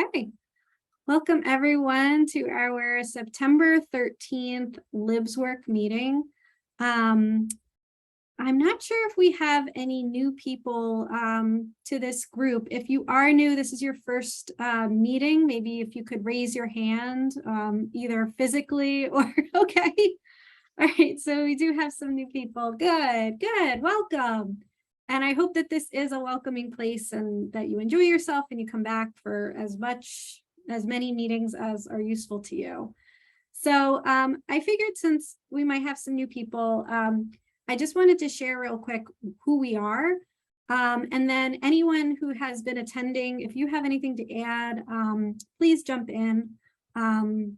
Okay, welcome everyone to our September 13th LibsWork meeting. I'm not sure if we have any new people to this group. If you are new, this is your first meeting, maybe if you could raise your hand, either physically or, okay. All right, so we do have some new people. Good, welcome. And I hope that this is a welcoming place and that you enjoy yourself and you come back for as many meetings as are useful to you. So I figured since we might have some new people, I just wanted to share real quick who we are. And then anyone who has been attending, if you have anything to add, please jump in and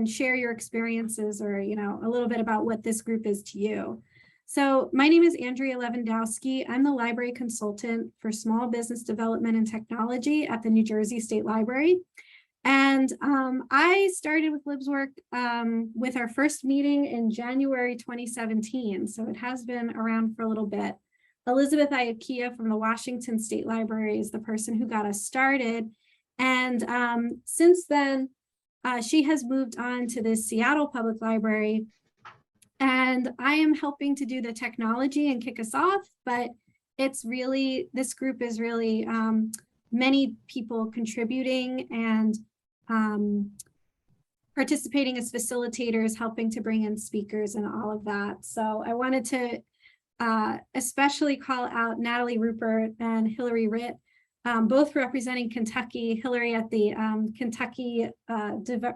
share your experiences or, a little bit about what this group is to you. So my name is Andrea Lewandowski. I'm the library consultant for small business development and technology at the New Jersey State Library. And I started with LibsWork with our first meeting in January 2017. So it has been around for a little bit. Elizabeth Iakia from the Washington State Library is the person who got us started. And since then, she has moved on to the Seattle Public Library. And I am helping to do the technology and kick us off, but it's really, this group is really many people contributing and participating as facilitators, helping to bring in speakers and all of that. So I wanted to especially call out Natalie Rupert and Hillary Ritt, both representing Kentucky, Hillary at the Kentucky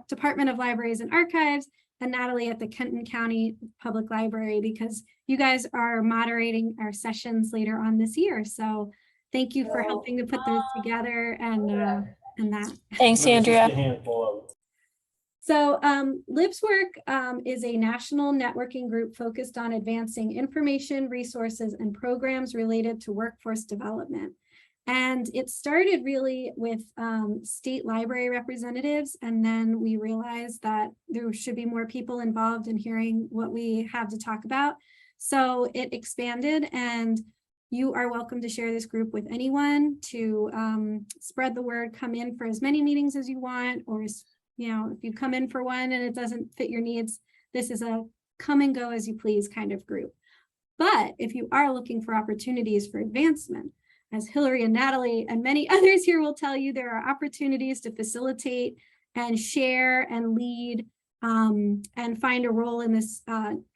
Department of Libraries and Archives, and Natalie at the Kenton County Public Library, because you guys are moderating our sessions later on this year. So thank you for helping to put those together and that. Thanks, Andrea. So LibsWork is a national networking group focused on advancing information, resources, and programs related to workforce development. And it started really with state library representatives, and then we realized that there should be more people involved in hearing what we have to talk about. So it expanded, and you are welcome to share this group with anyone to spread the word, come in for as many meetings as you want, or if you come in for one and it doesn't fit your needs, this is a come and go as you please kind of group. But if you are looking for opportunities for advancement, as Hillary and Natalie and many others here will tell you, there are opportunities to facilitate and share and lead and find a role in this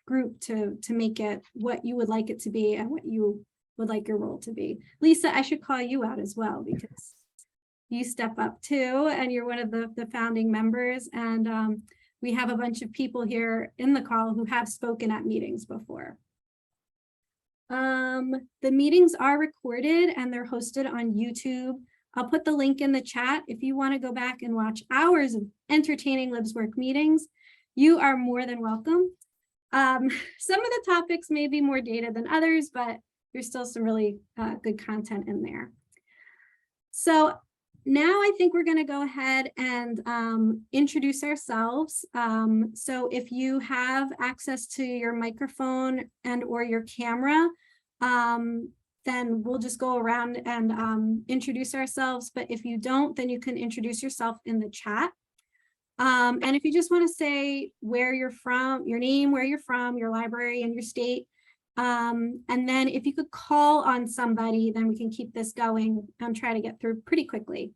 group to make it what you would like it to be and what you would like your role to be. Lisa, I should call you out as well, because you step up too, and you're one of the founding members. And we have a bunch of people here in the call who have spoken at meetings before. The meetings are recorded and they're hosted on YouTube. I'll put the link in the chat. If you want to go back and watch hours of entertaining LibsWork meetings, you are more than welcome. Some of the topics may be more dated than others, but there's still some really good content in there. So now I think we're going to go ahead and introduce ourselves. So if you have access to your microphone and or your camera, then we'll just go around and introduce ourselves. But if you don't, then you can introduce yourself in the chat. And if you just want to say where you're from, your name, where you're from, your library and your state. And then if you could call on somebody, then we can keep this going and try to get through pretty quickly.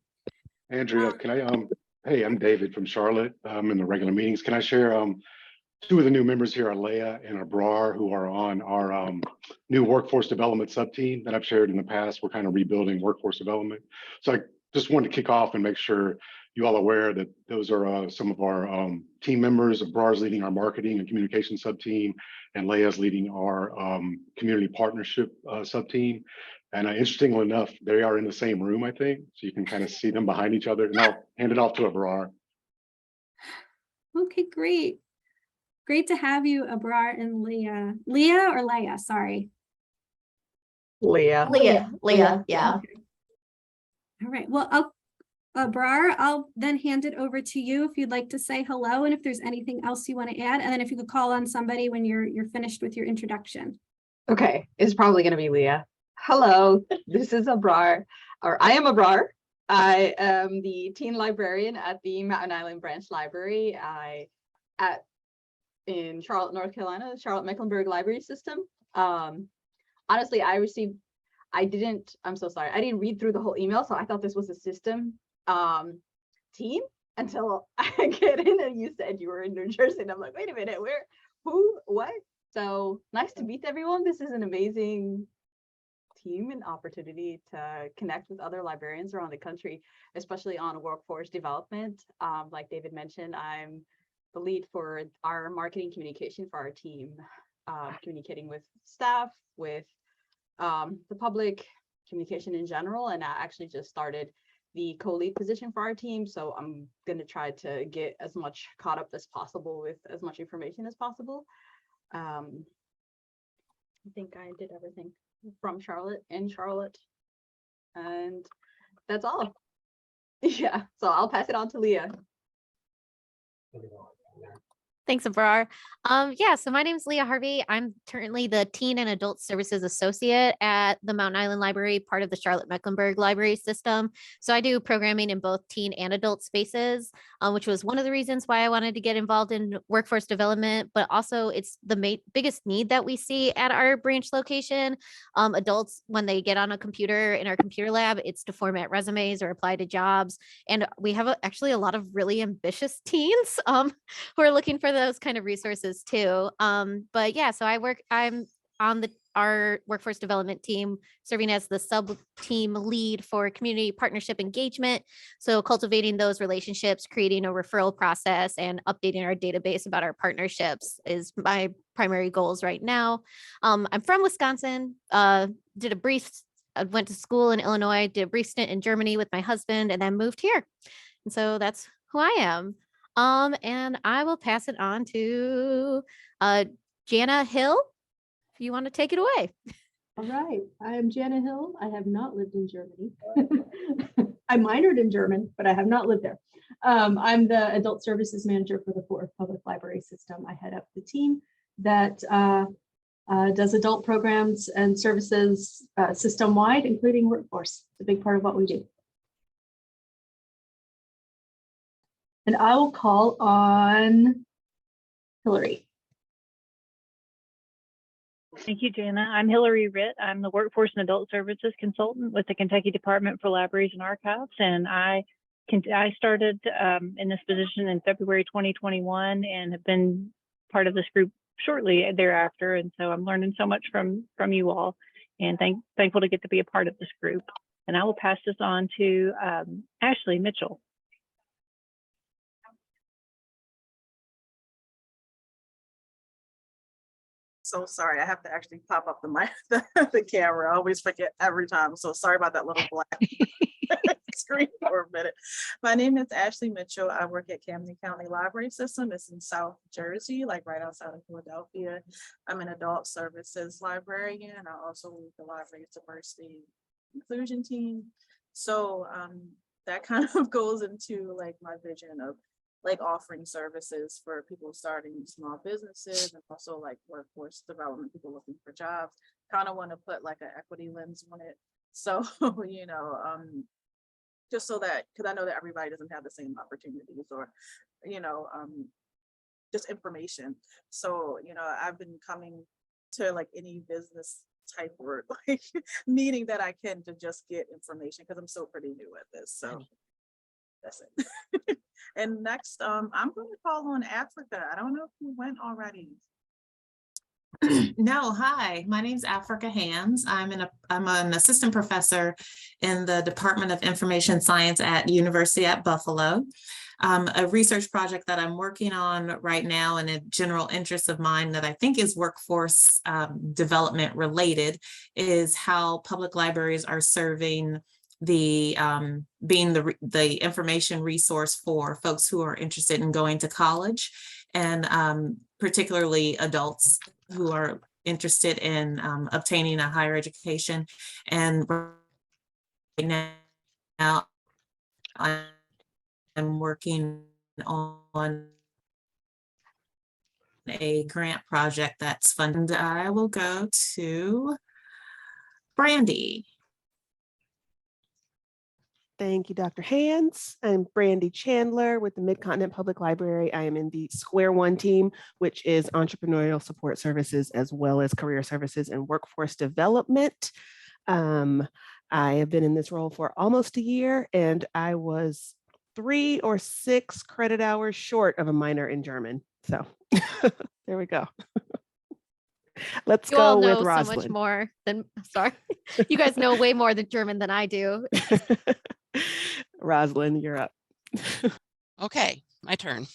Andrea, can I, hey, I'm David from Charlotte. I'm in the regular meetings. Can I share two of the new members here are Leah and Abrar, who are on our new workforce development sub-team that I've shared in the past. We're kind of rebuilding workforce development. So I just wanted to kick off and make sure you all aware that those are some of our team members. Abrar's leading our marketing and communication sub-team, and Leah's leading our community partnership sub-team. And interestingly enough, they are in the same room, I think, so you can kind of see them behind each other. And I'll hand it off to Abrar. Okay, great. Great to have you, Abrar and Leah. Leah or Leah, sorry. Leah, yeah. Okay. All right, well, Abrar, I'll then hand it over to you if you'd like to say hello and if there's anything else you want to add, and then if you could call on somebody when you're finished with your introduction. Okay, it's probably going to be Leah. Hello, this is Abrar, or I am Abrar. I am the teen librarian at the Mountain Island Branch Library in Charlotte, North Carolina, the Charlotte-Mecklenburg Library System. Honestly, I'm so sorry. I didn't read through the whole email, so I thought this was a system team until I get in and you said you were in New Jersey. And I'm like, wait a minute, who, what? So nice to meet everyone. This is an amazing team and opportunity to connect with other librarians around the country, especially on workforce development. Like David mentioned, I'm the lead for our marketing communication for our team, communicating with staff, with the public, communication in general. And I actually just started the co-lead position for our team. So I'm going to try to get as much caught up as possible with as much information as possible. I think I did everything from Charlotte, and that's all. Yeah, so I'll pass it on to Leah. Thanks, Abrar. Yeah, so my name is Leah Harvey. I'm currently the Teen and Adult Services Associate at the Mountain Island Library, part of the Charlotte-Mecklenburg Library System. So I do programming in both teen and adult spaces, which was one of the reasons why I wanted to get involved in workforce development, but also it's the biggest need that we see at our branch location. Adults, when they get on a computer in our computer lab, it's to format resumes or apply to jobs. And we have actually a lot of really ambitious teens who are looking for those kind of resources too. But yeah, so I'm on our workforce development team, serving as the sub team lead for community partnership engagement. So cultivating those relationships, creating a referral process, and updating our database about our partnerships is my primary goals right now. I'm from Wisconsin, I went to school in Illinois, did a brief stint in Germany with my husband, and then moved here. And so that's who I am. And I will pass it on to Jana Hill, if you want to take it away. All right, I am Jana Hill. I have not lived in Germany. I minored in German, but I have not lived there. I'm the Adult Services Manager for the Fort Worth Public Library System. I head up the team that does adult programs and services system-wide, including workforce. It's a big part of what we do. And I will call on Hillary. Thank you, Jana. I'm Hillary Ritt. I'm the Workforce and Adult Services Consultant with the Kentucky Department for Libraries and Archives. And I started in this position in February 2021 and have been part of this group shortly thereafter. And so I'm learning so much from you all, and thankful to get to be a part of this group. And I will pass this on to Ashley Mitchell. So sorry, I have to actually pop up the mic, the camera. I always forget every time. So sorry about that little black screen for a minute. My name is Ashley Mitchell. I work at Camden County Library System. It's in South Jersey, like right outside of Philadelphia. I'm an adult services librarian. I also lead the library's diversity inclusion team. So that kind of goes into like my vision of like offering services for people starting small businesses and also like workforce development, people looking for jobs. Kind of want to put like an equity lens on it. So, you know, just so that, because I know that everybody doesn't have the same opportunities or, you know, just information. So, you know, I've been coming to like any business type work, like meeting that I can to just get information because I'm still pretty new at this. So that's it. And next, I'm going to call on Africa. I don't know if you went already. No, hi, my name's Africa Hams. I'm an assistant professor in the Department of Information Science at University at Buffalo. A research project that I'm working on right now and a general interest of mine that I think is workforce development related is how public libraries are serving being the information resource for folks who are interested in going to college, and particularly adults who are interested in obtaining a higher education. And right now I'm working on a grant project that's funded. I will go to Brandy. Thank you, Dr. Hands. I'm Brandy Chandler with the Mid-Continent Public Library. I am in the Square One team, which is entrepreneurial support services, as well as career services and workforce development. I have been in this role for almost a year, and I was 3 or 6 credit hours short of a minor in German. So there we go. Let's You all go know with so much Rosalind. more than, sorry, you guys know way more than German than I do. Rosalind, you're up. Okay, my turn.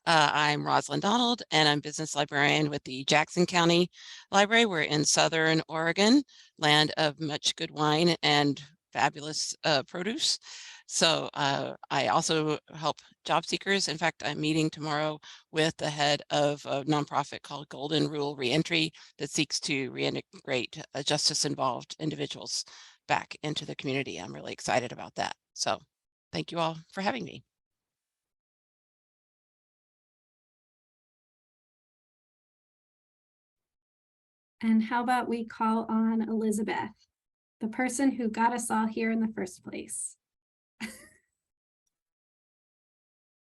I'm Rosalind Donald, and I'm business librarian with the Jackson County Library. We're in Southern Oregon, land of much good wine and fabulous produce. So I also help job seekers. In fact, I'm meeting tomorrow with the head of a nonprofit called Golden Rule Reentry that seeks to reintegrate justice-involved individuals back into the community. I'm really excited about that. So thank you all for having me. And how about we call on Elizabeth, the person who got us all here in the first place?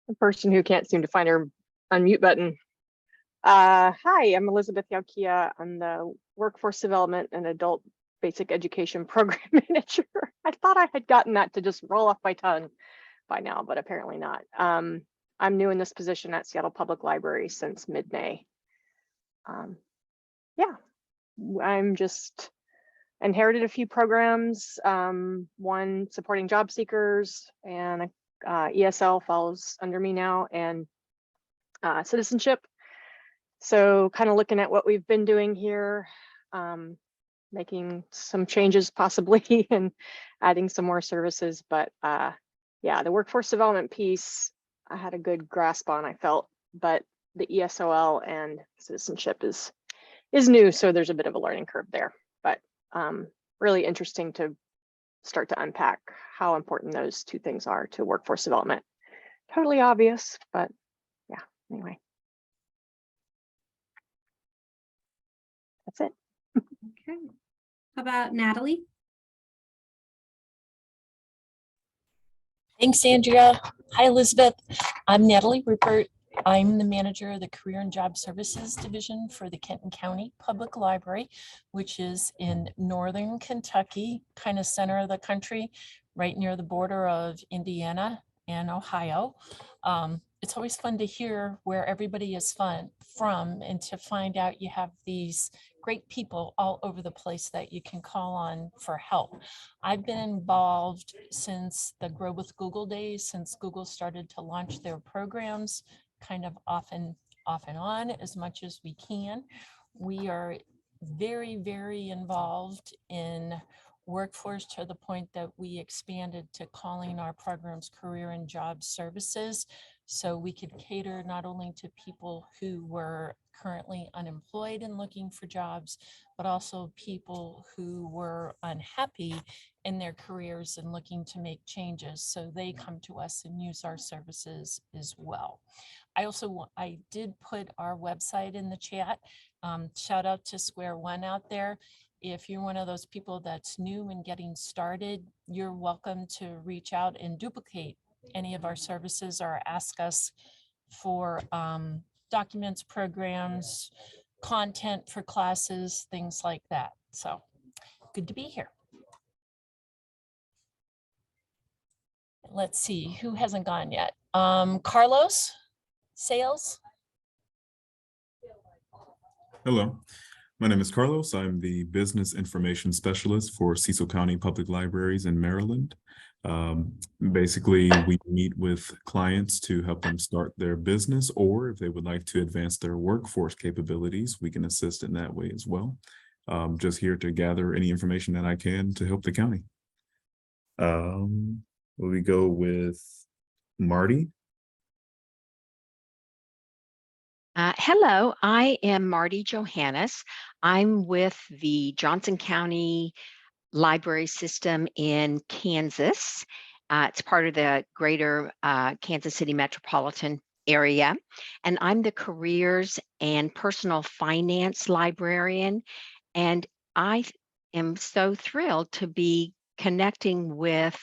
The person who can't seem to find her unmute button. Hi, I'm Elizabeth Yaukia. I'm the Workforce Development and Adult Basic Education Program Manager. I thought I had gotten that to just roll off my tongue by now, but apparently not. I'm new in this position at Seattle Public Library since mid-May. Yeah, I'm just inherited a few programs, one supporting job seekers, and ESL falls under me now, and citizenship. So kind of looking at what we've been doing here, making some changes possibly and adding some more services. But yeah, the workforce development piece, I had a good grasp on, I felt, but the ESOL and citizenship is new. So there's a bit of a learning curve there, but really interesting to start to unpack how important those two things are to workforce development. Totally obvious, but yeah, anyway. That's it. Okay. How about Natalie? Thanks, Andrea. Hi, Elizabeth. I'm Natalie Rupert. I'm the manager of the Career and Job Services Division for the Kenton County Public Library, which is in northern Kentucky, kind of center of the country, right near the border of Indiana and Ohio. It's always fun to hear where everybody is from and to find out you have these great people all over the place that you can call on for help. I've been involved since the Grow with Google days, since Google started to launch their programs, kind of off and on as much as we can. We are very, very involved in workforce to the point that we expanded to calling our programs career and job services. So we could cater not only to people who were currently unemployed and looking for jobs, but also people who were unhappy in their careers and looking to make changes. So they come to us and use our services as well. I did put our website in the chat. Shout out to Square One out there. If you're one of those people that's new and getting started, you're welcome to reach out and duplicate any of our services or ask us for documents, programs, content for classes, things like that. So good to be here. Let's see, who hasn't gone yet? Carlos, sales. Hello, my name is Carlos. I'm the Business Information Specialist for Cecil County Public Libraries in Maryland. Basically, we meet with clients to help them start their business, or if they would like to advance their workforce capabilities, we can assist in that way as well. Just here to gather any information that I can to help the county. Will we go with Marty? Hello, I am Marty Johannes. I'm with the Johnson County Library System in Kansas. It's part of the greater Kansas City metropolitan area. And I'm the careers and personal finance librarian. And I am so thrilled to be connecting with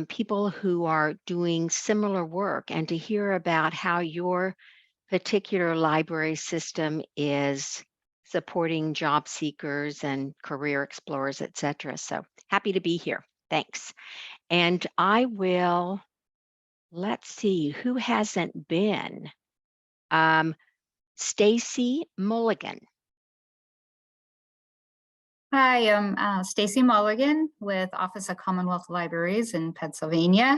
people who are doing similar work and to hear about how your particular library system is supporting job seekers and career explorers, etc. So happy to be here. Thanks. And I will, let's see, who hasn't been? Stacy Mulligan. Hi, I'm Stacy Mulligan with Office of Commonwealth Libraries in Pennsylvania.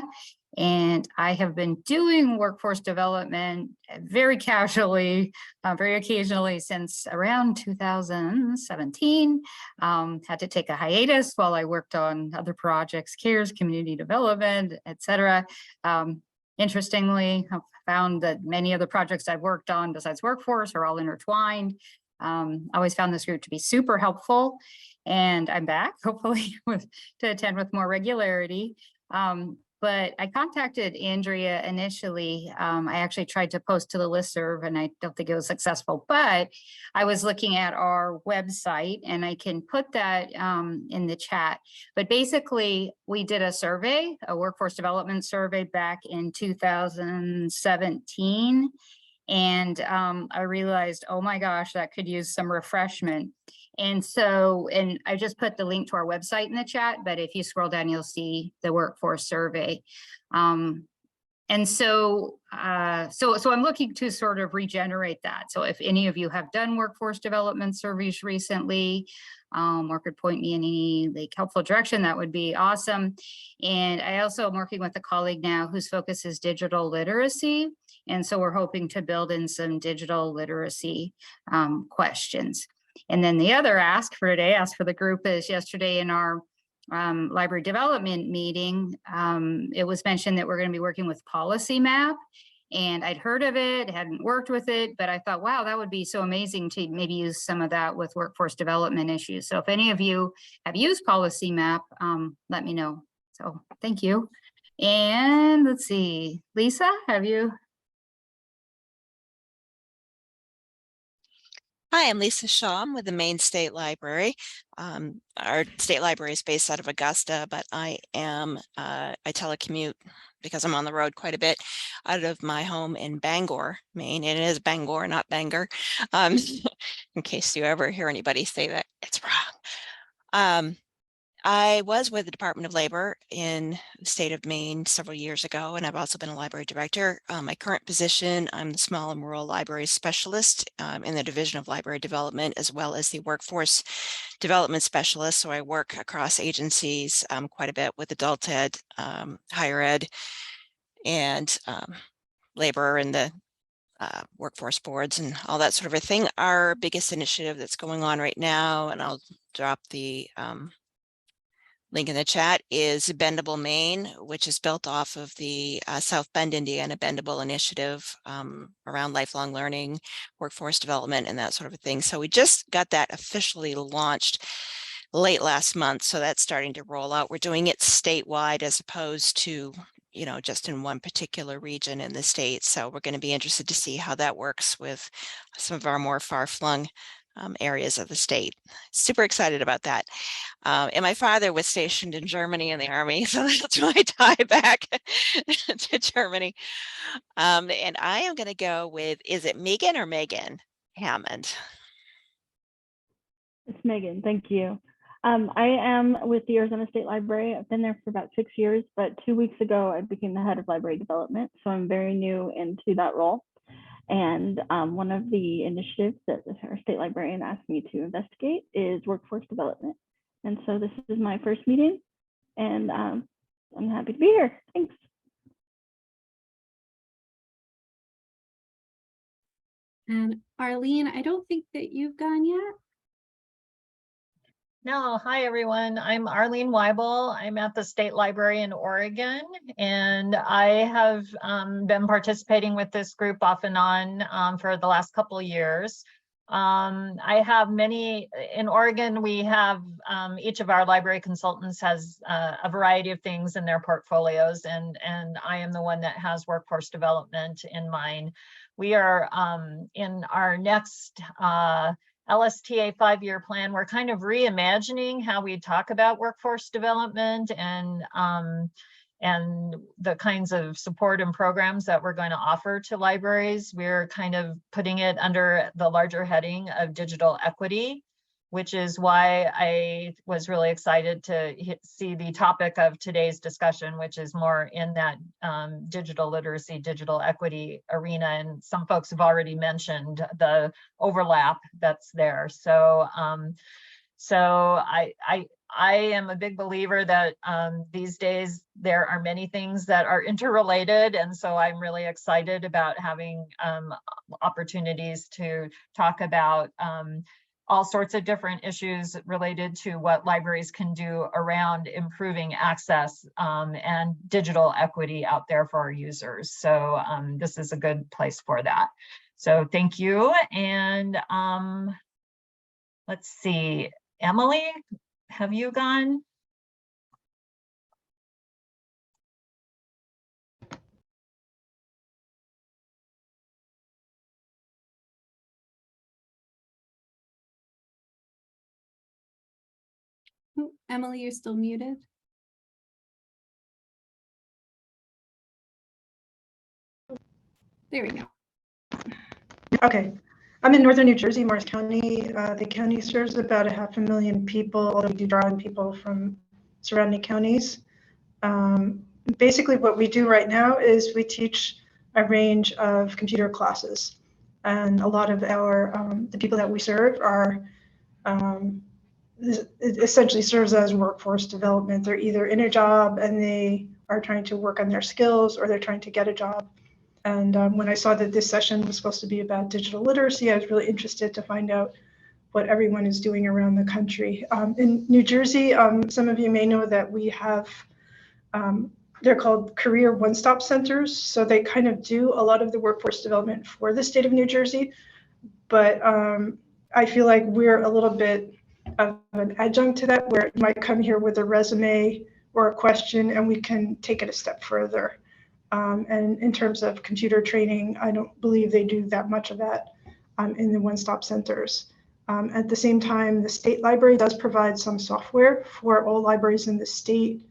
And I have been doing workforce development very casually, very occasionally since around 2017. Had to take a hiatus while I worked on other projects, CARES, community development, etc. Interestingly, I've found that many of the projects I've worked on besides workforce are all intertwined. I always found this group to be super helpful, and I'm back hopefully to attend with more regularity. But I contacted Andrea initially. I actually tried to post to the listserv and I don't think it was successful, but I was looking at our website and I can put that in the chat. But basically we did a survey, a workforce development survey back in 2017. And I realized, oh my gosh, that could use some refreshment. And so, and I just put the link to our website in the chat, but if you scroll down, you'll see the workforce survey. And so, so I'm looking to sort of regenerate that. So if any of you have done workforce development surveys recently, or could point me in any like helpful direction, that would be awesome. And I also am working with a colleague now whose focus is digital literacy. And so we're hoping to build in some digital literacy questions. And then the other ask for today, ask for the group, is yesterday in our library development meeting, it was mentioned that we're going to be working with Policy Map. And I'd heard of it, hadn't worked with it, but I thought, wow, that would be so amazing to maybe use some of that with workforce development issues. So if any of you have used Policy Map, let me know. So thank you. And let's see, Lisa, have you? Hi, I'm Lisa Shaw. I'm with the Maine State Library. Our state library is based out of Augusta, but I telecommute because I'm on the road quite a bit out of my home in Bangor, Maine. It is Bangor, not Bangor, in case you ever hear anybody say that it's wrong. I was with the Department of Labor in the state of Maine several years ago, and I've also been a library director. My current position, I'm the small and rural library specialist in the Division of Library Development, as well as the workforce development specialist. So I work across agencies quite a bit with adult ed, higher ed, and labor and the workforce boards and all that sort of a thing. Our biggest initiative that's going on right now, and I'll drop the link in the chat, is Bendable Maine, which is built off of the South Bend, Indiana Bendable initiative around lifelong learning, workforce development, and that sort of a thing. So we just got that officially launched late last month. So that's starting to roll out. We're doing it statewide as opposed to, you know, just in one particular region in the state. So we're going to be interested to see how that works with some of our more far-flung areas of the state. Super excited about that. And my father was stationed in Germany in the Army, so that's my tie back to Germany. And I am going to go with, is it Megan or Megan Hammond? It's Megan, thank you. I am with the Arizona State Library. I've been there for about 6 years, but 2 weeks ago, I became the head of library development. So I'm very new into that role. And one of the initiatives that our state librarian asked me to investigate is workforce development. And so this is my first meeting, and I'm happy to be here. Thanks. And Arlene, I don't think that you've gone yet. No, hi everyone. I'm Arlene Weibel. I'm at the State Library in Oregon, and I have been participating with this group off and on for the last couple of years. I have many, in Oregon, we have, each of our library consultants has a variety of things in their portfolios, and I am the one that has workforce development in mind. We are in our next LSTA 5-year plan, we're kind of reimagining how we talk about workforce development, and and the kinds of support and programs that we're going to offer to libraries. We're kind of putting it under the larger heading of digital equity, which is why I was really excited to see the topic of today's discussion, which is more in that digital literacy, digital equity arena. And some folks have already mentioned the overlap that's there. So, I am a big believer that these days there are many things that are interrelated. And so I'm really excited about having opportunities to talk about all sorts of different issues related to what libraries can do around improving access and digital equity out there for our users. So this is a good place for that. So thank you. And let's see, Emily, have you gone? Oh, Emily, you're still muted. There we go. Okay, I'm in northern New Jersey, Morris County. The county serves about 500,000 people, although we do draw in people from surrounding counties. Basically, what we do right now is we teach a range of computer classes, and a lot of our the people that we serve are it essentially serves as workforce development. They're either in a job and they are trying to work on their skills, or they're trying to get a job. And when I saw that this session was supposed to be about digital literacy, I was really interested to find out what everyone is doing around the country. In New Jersey, some of you may know that we have, they're called career one-stop centers. So they kind of do a lot of the workforce development for the state of New Jersey. But I feel like we're a little bit of an adjunct to that, where you might come here with a resume or a question and we can take it a step further. And in terms of computer training, I don't believe they do that much of that in the one-stop centers. At the same time, the state library does provide some software for all libraries in the state.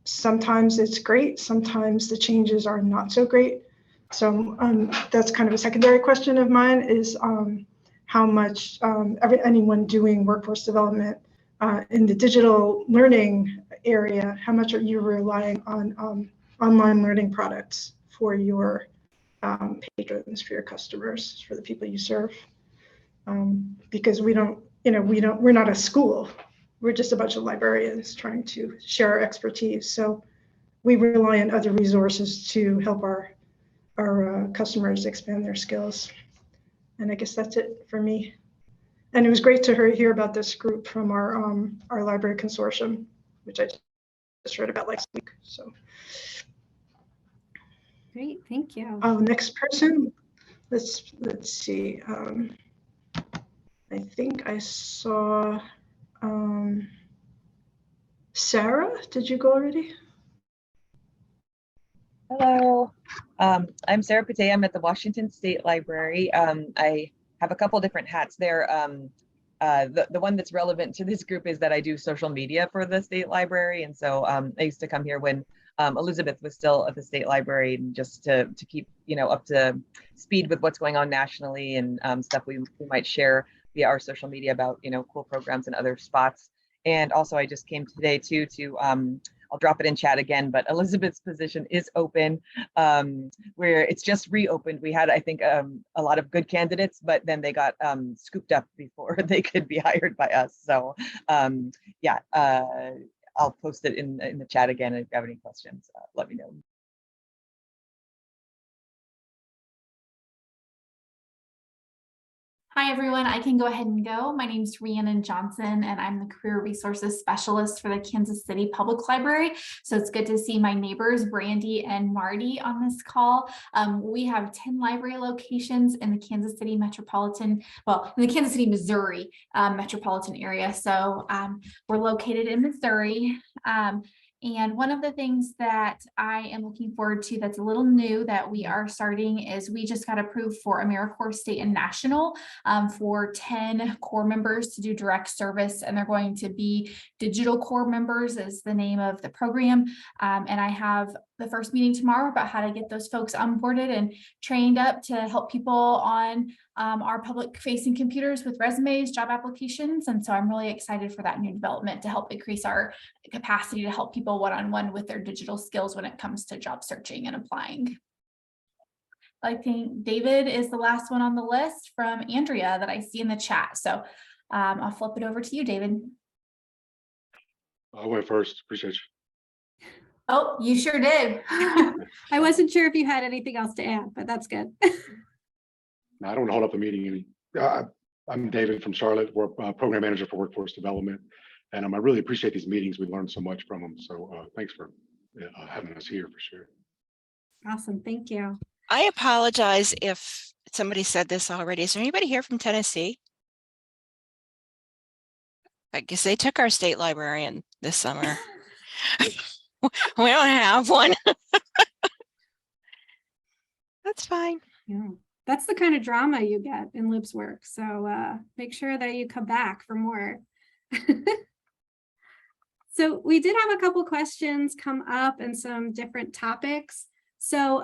Sometimes it's great, sometimes the changes are not so great. So that's kind of a secondary question of mine, is how much anyone doing workforce development in the digital learning area, how much are you relying on online learning products for your patrons, for your customers, for the people you serve? Because we're not a school. We're just a bunch of librarians trying to share our expertise. So we rely on other resources to help our customers expand their skills. And I guess that's it for me. And it was great to hear about this group from our library consortium, which I just read about last week. So. Great, thank you. Next person, let's see. I think I saw Sarah. Did you go already? Hello, I'm Sarah Pate. I'm at the Washington State Library. I have a couple different hats there. The one that's relevant to this group is that I do social media for the state library. And so I used to come here when Elizabeth was still at the state library, and just to keep up to speed with what's going on nationally, and stuff we might share via our social media about cool programs and other spots. And also I just came today too to I'll drop it in chat again, but Elizabeth's position is open, where it's just reopened. We had, I think, a lot of good candidates, but then they got scooped up before they could be hired by us. So yeah, I'll post it in the chat again. If you have any questions, let me know. Hi, everyone. I can go ahead and go. My name is Rhiannon Johnson, and I'm the Career Resources Specialist for the Kansas City Public Library. So it's good to see my neighbors, Brandy and Marty, on this call. We have 10 library locations in the Kansas City metropolitan, in the Kansas City, Missouri metropolitan area. So we're located in Missouri. And one of the things that I am looking forward to that's a little new that we are starting is we just got approved for AmeriCorps State and National for 10 Corps members to do direct service, and they're going to be digital Corps members is the name of the program. And I have the first meeting tomorrow about how to get those folks onboarded and trained up to help people on our public facing computers with resumes, job applications. And so I'm really excited for that new development to help increase our capacity to help people one-on-one with their digital skills when it comes to job searching and applying. I think David is the last one on the list from Andrea that I see in the chat. So I'll flip it over to you, David. I went first. Appreciate you. Oh, you sure did. I wasn't sure if you had anything else to add, but that's good. No, I don't want to hold up the meeting. I'm David from Charlotte. We're program manager for workforce development. And I really appreciate these meetings. We learned so much from them. So thanks for having us here for sure. Awesome. Thank you. I apologize if somebody said this already. Is there anybody here from Tennessee? I guess they took our state librarian this summer. We don't have one. That's fine. Yeah, that's the kind of drama you get in LibsWork. So make sure that you come back for more. So we did have a couple questions come up and some different topics. So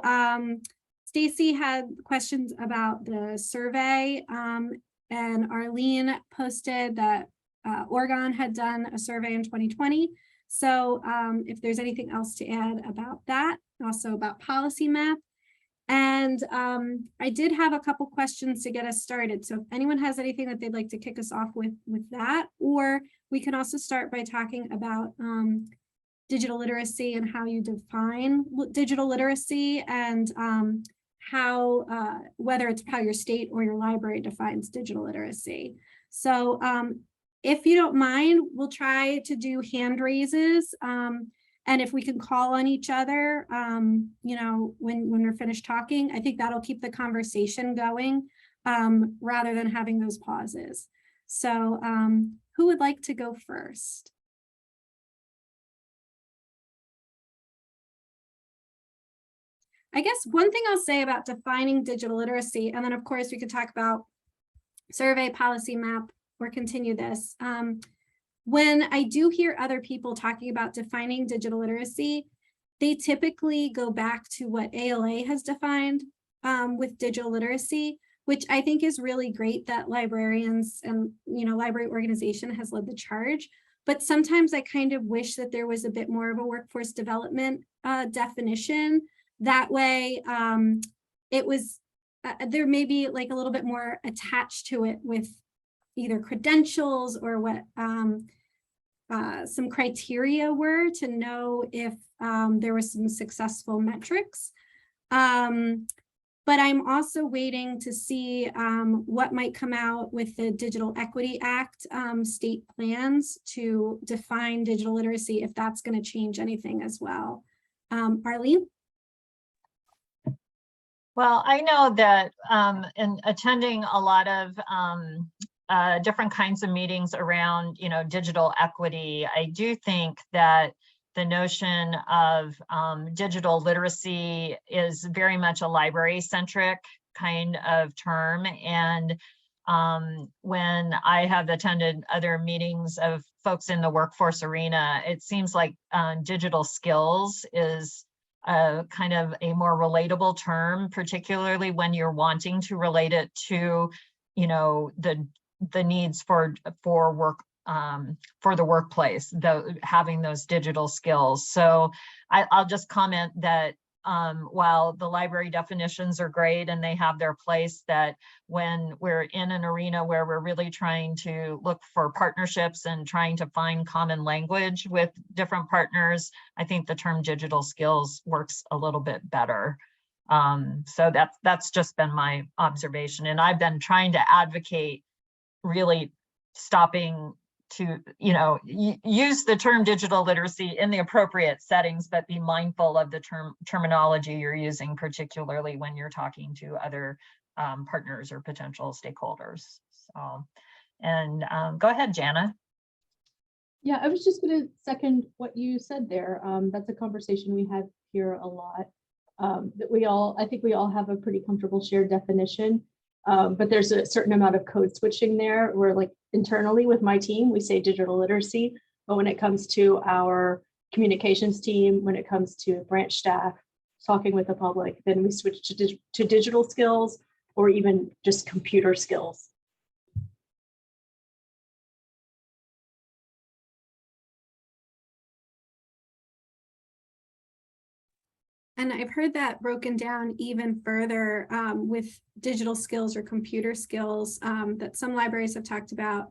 Stacy had questions about the survey, and Arlene posted that Oregon had done a survey in 2020. So if there's anything else to add about that, also about policy map. And I did have a couple questions to get us started. So if anyone has anything that they'd like to kick us off with that, or we can also start by talking about digital literacy and how you define digital literacy, and how, whether it's how your state or your library defines digital literacy. So if you don't mind, we'll try to do hand raises. And if we can call on each other, you know, when we're finished talking, I think that'll keep the conversation going rather than having those pauses. So who would like to go first? I guess one thing I'll say about defining digital literacy, and then of course we could talk about survey, policy map, or continue this. When I do hear other people talking about defining digital literacy, they typically go back to what ALA has defined with digital literacy, which I think is really great that librarians and, you know, library organization has led the charge. But sometimes I kind of wish that there was a bit more of a workforce development definition. That way it was, there may be like a little bit more attached to it with either credentials or what some criteria were to know if there were some successful metrics. But I'm also waiting to see what might come out with the Digital Equity Act state plans to define digital literacy, if that's going to change anything as well. Arlene? Well, I know that in attending a lot of different kinds of meetings around, you know, digital equity, I do think that the notion of digital literacy is very much a library-centric kind of term. And when I have attended other meetings of folks in the workforce arena, it seems like digital skills is kind of a more relatable term, particularly when you're wanting to relate it to, you know, the needs for work, for the workplace, having those digital skills. So I'll just comment that while the library definitions are great and they have their place, that when we're in an arena where we're really trying to look for partnerships and trying to find common language with different partners, I think the term digital skills works a little bit better. So that's just been my observation. And I've been trying to advocate really stopping to, you know, use the term digital literacy in the appropriate settings, but be mindful of the terminology you're using, particularly when you're talking to other partners or potential stakeholders. So, and go ahead, Jana. Yeah, I was just going to second what you said there. That's a conversation we have here a lot. That I think we all have a pretty comfortable shared definition, but there's a certain amount of code switching there. Where like internally with my team, we say digital literacy, but when it comes to our communications team, when it comes to branch staff talking with the public, then we switch to digital skills or even just computer skills. And I've heard that broken down even further with digital skills or computer skills that some libraries have talked about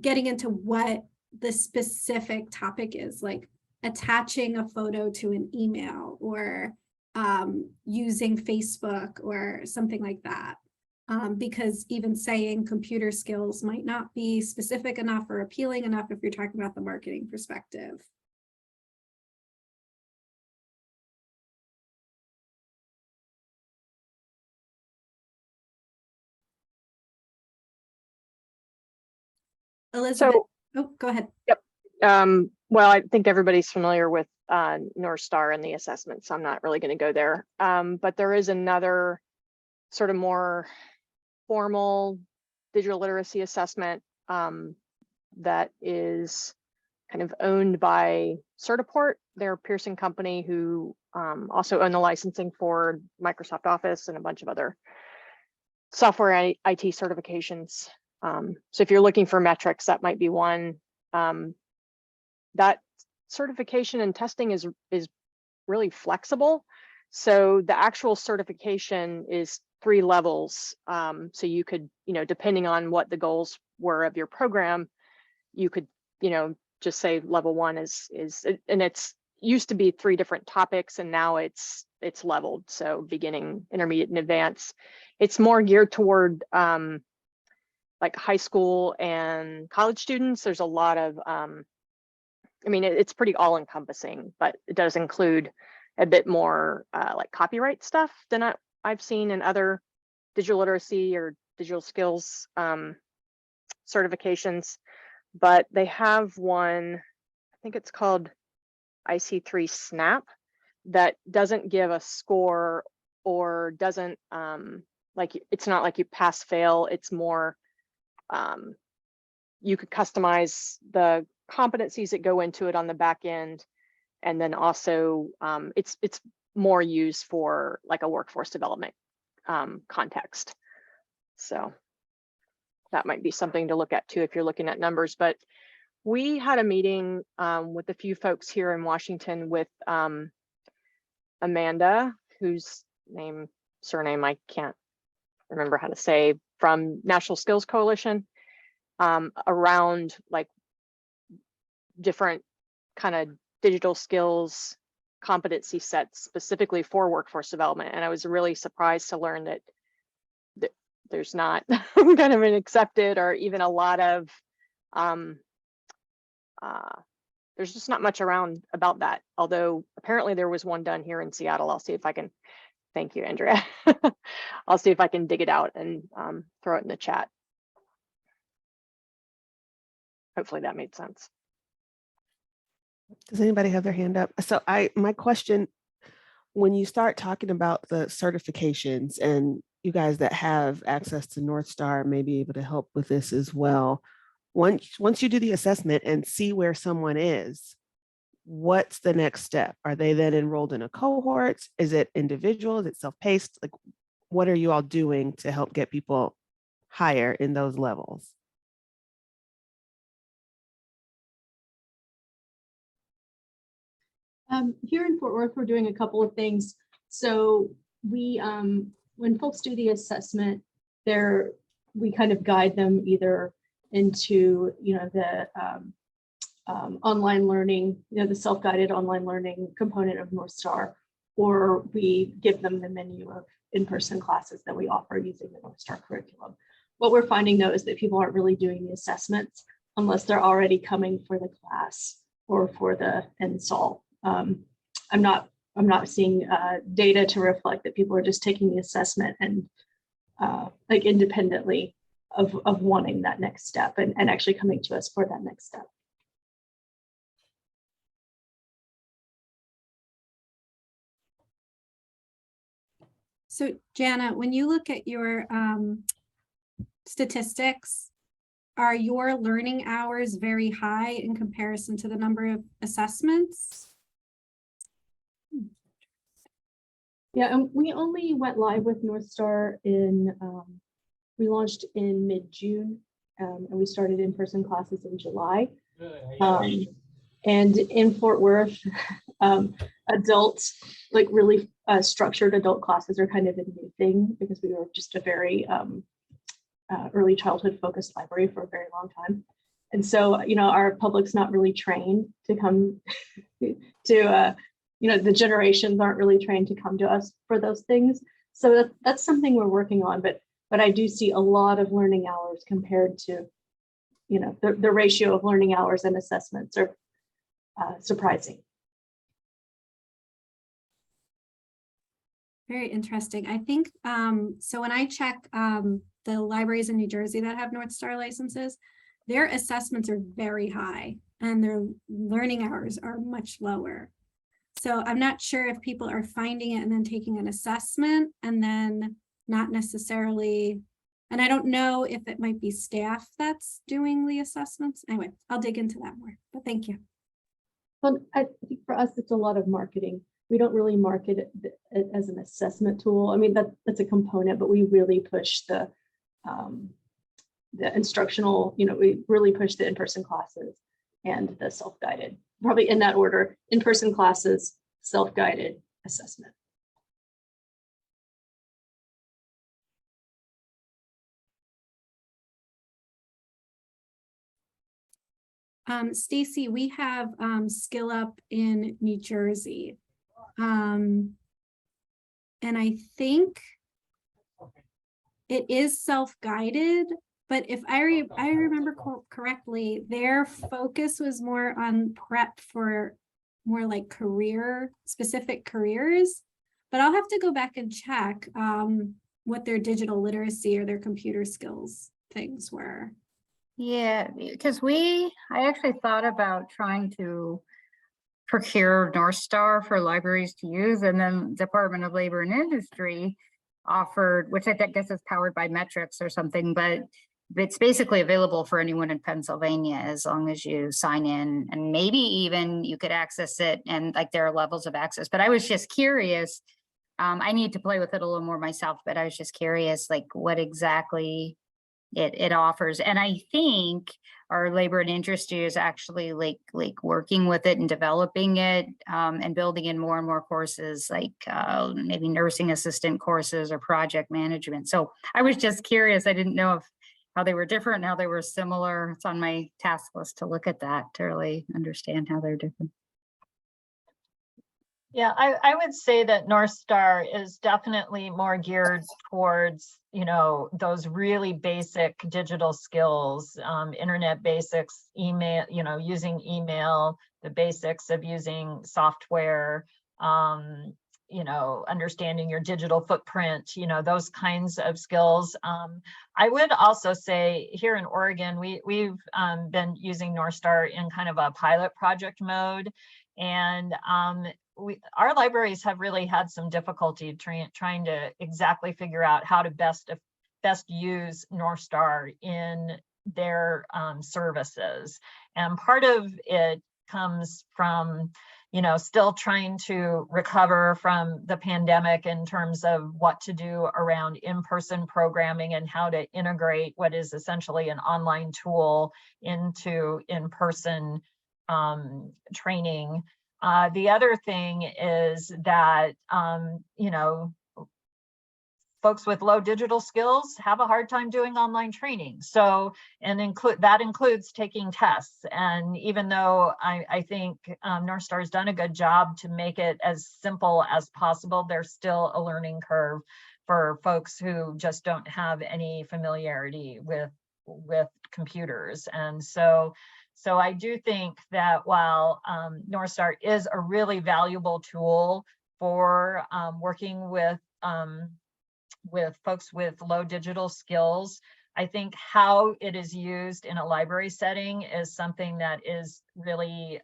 getting into what the specific topic is, like attaching a photo to an email or using Facebook or something like that. Because even saying computer skills might not be specific enough or appealing enough if you're talking about the marketing perspective. Elizabeth, go ahead. Yep. Well, I think everybody's familiar with North Star and the assessment, so I'm not really going to go there. But there is another sort of more formal digital literacy assessment that is kind of owned by Certiport. They're a Pearson company who also own the licensing for Microsoft Office and a bunch of other software IT certifications. So if you're looking for metrics, that might be one. That certification and testing is really flexible. So the actual certification is 3 levels. So you could, depending on what the goals were of your program, you could, just say level 1 is, and it's used to be 3 different topics, and now it's leveled. So beginning, intermediate, and advanced. It's more geared toward like high school and college students. There's a lot of, it's pretty all encompassing, but it does include a bit more like copyright stuff than I've seen in other digital literacy or digital skills certifications. But they have one, I think it's called IC3 SNAP, that doesn't give a score or doesn't it's not like you pass fail. It's more you could customize the competencies that go into it on the back end, and then also it's more used for like a workforce development context. So that might be something to look at too if you're looking at numbers. But we had a meeting with a few folks here in Washington with Amanda, whose surname I can't remember how to say, from National Skills Coalition, around like different kind of digital skills competency sets specifically for workforce development. And I was really surprised to learn that there's not kind of an accepted or even a lot of there's just not much around about that. Although apparently there was one done here in Seattle. I'll see if I can, thank you, Andrea. I'll see if I can dig it out and throw it in the chat. Hopefully that made sense. Does anybody have their hand up? So my question, when you start talking about the certifications, and you guys that have access to North Star may be able to help with this as well. Once you do the assessment and see where someone is, what's the next step? Are they then enrolled in a cohort? Is it individual? Is it self-paced? Like, what are you all doing to help get people higher in those levels? Here in Fort Worth, we're doing a couple of things. So we, when folks do the assessment, we kind of guide them either into, the online learning, the self-guided online learning component of North Star, or we give them the menu of in-person classes that we offer using the North Star curriculum. What we're finding though is that people aren't really doing the assessments unless they're already coming for the class or for the install. I'm not seeing data to reflect that people are just taking the assessment and like independently of wanting that next step and actually coming to us for that next step. So Jana, when you look at your statistics, are your learning hours very high in comparison to the number of assessments? Yeah, and we only went live with North Star we launched in mid-June, and we started in-person classes in July. And in Fort Worth, adults, like really structured adult classes are kind of a new thing because we were just a very early childhood focused library for a very long time. And so, our public's not really trained to come to, the generations aren't really trained to come to us for those things. So that's something we're working on, but I do see a lot of learning hours compared to, the ratio of learning hours and assessments are surprising. Very interesting. I think, so when I check the libraries in New Jersey that have North Star licenses, their assessments are very high and their learning hours are much lower. So I'm not sure if people are finding it and then taking an assessment and then not necessarily, and I don't know if it might be staff that's doing the assessments. Anyway, I'll dig into that more, but thank you. Well, I think for us, it's a lot of marketing. We don't really market it as an assessment tool. I mean, that's a component, but we really push the instructional, we really push the in-person classes and the self-guided, probably in that order: in-person classes, self-guided, assessment. Stacy, we have Skill Up in New Jersey. And I think it is self-guided, but if I remember correctly, their focus was more on prep for more like specific careers, but I'll have to go back and check what their digital literacy or their computer skills things were. Yeah, because I actually thought about trying to procure North Star for libraries to use, and then Department of Labor and Industry offered, which I guess is powered by metrics or something, but it's basically available for anyone in Pennsylvania as long as you sign in, and maybe even you could access it, and like there are levels of access. But I was just curious, I need to play with it a little more myself, but I was just curious like what exactly it offers. And I think our labor and industry is actually like working with it and developing it and building in more and more courses like maybe nursing assistant courses or project management. So I was just curious. I didn't know how they were different, how they were similar. It's on my task list to look at that to really understand how they're different. Yeah, I would say that North Star is definitely more geared towards, those really basic digital skills, internet basics, email, using email, the basics of using software, understanding your digital footprint, those kinds of skills. I would also say here in Oregon, we've been using North Star in kind of a pilot project mode. And our libraries have really had some difficulty trying to exactly figure out how to best use North Star in their services. And part of it comes from, still trying to recover from the pandemic in terms of what to do around in-person programming and how to integrate what is essentially an online tool into in-person training. The other thing is that, folks with low digital skills have a hard time doing online training. So, and that includes taking tests. And even though I think North Star has done a good job to make it as simple as possible, there's still a learning curve for folks who just don't have any familiarity with computers. And so I do think that while North Star is a really valuable tool for working with folks with low digital skills, I think how it is used in a library setting is something that is really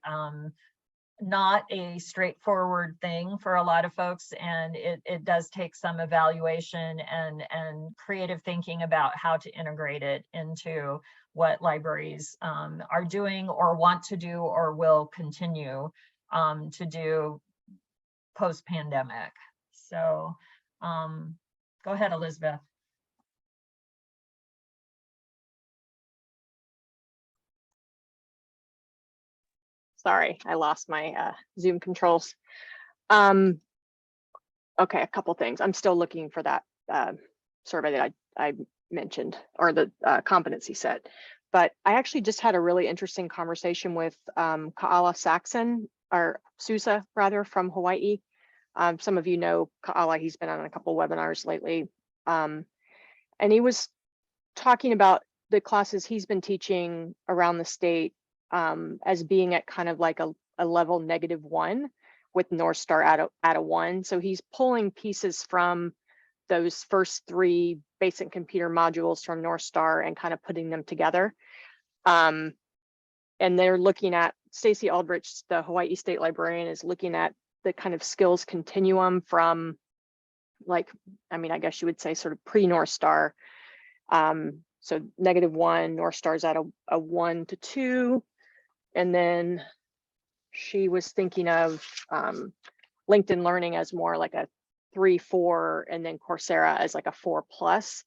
not a straightforward thing for a lot of folks, and it does take some evaluation and creative thinking about how to integrate it into what libraries are doing or want to do or will continue to do post-pandemic. So go ahead, Elizabeth. Sorry, I lost my Zoom controls. Okay, a couple things. I'm still looking for that survey that I mentioned, or the competency set. But I actually just had a really interesting conversation with Ka'ala Saxon, or Sousa rather, from Hawaii. Some of you know Ka'ala, he's been on a couple webinars lately. And he was talking about the classes he's been teaching around the state as being at kind of like a level -1 with North Star at a 1. So he's pulling pieces from those first 3 basic computer modules from North Star and kind of putting them together. And they're looking at, Stacy Aldrich, the Hawaii State Librarian, is looking at the kind of skills continuum from, like, I mean, I guess you would say sort of pre-North Star. So -1, North Star's at a 1 to 2. And then she was thinking of LinkedIn Learning as more like a 3, 4, and then Coursera as like a 4+.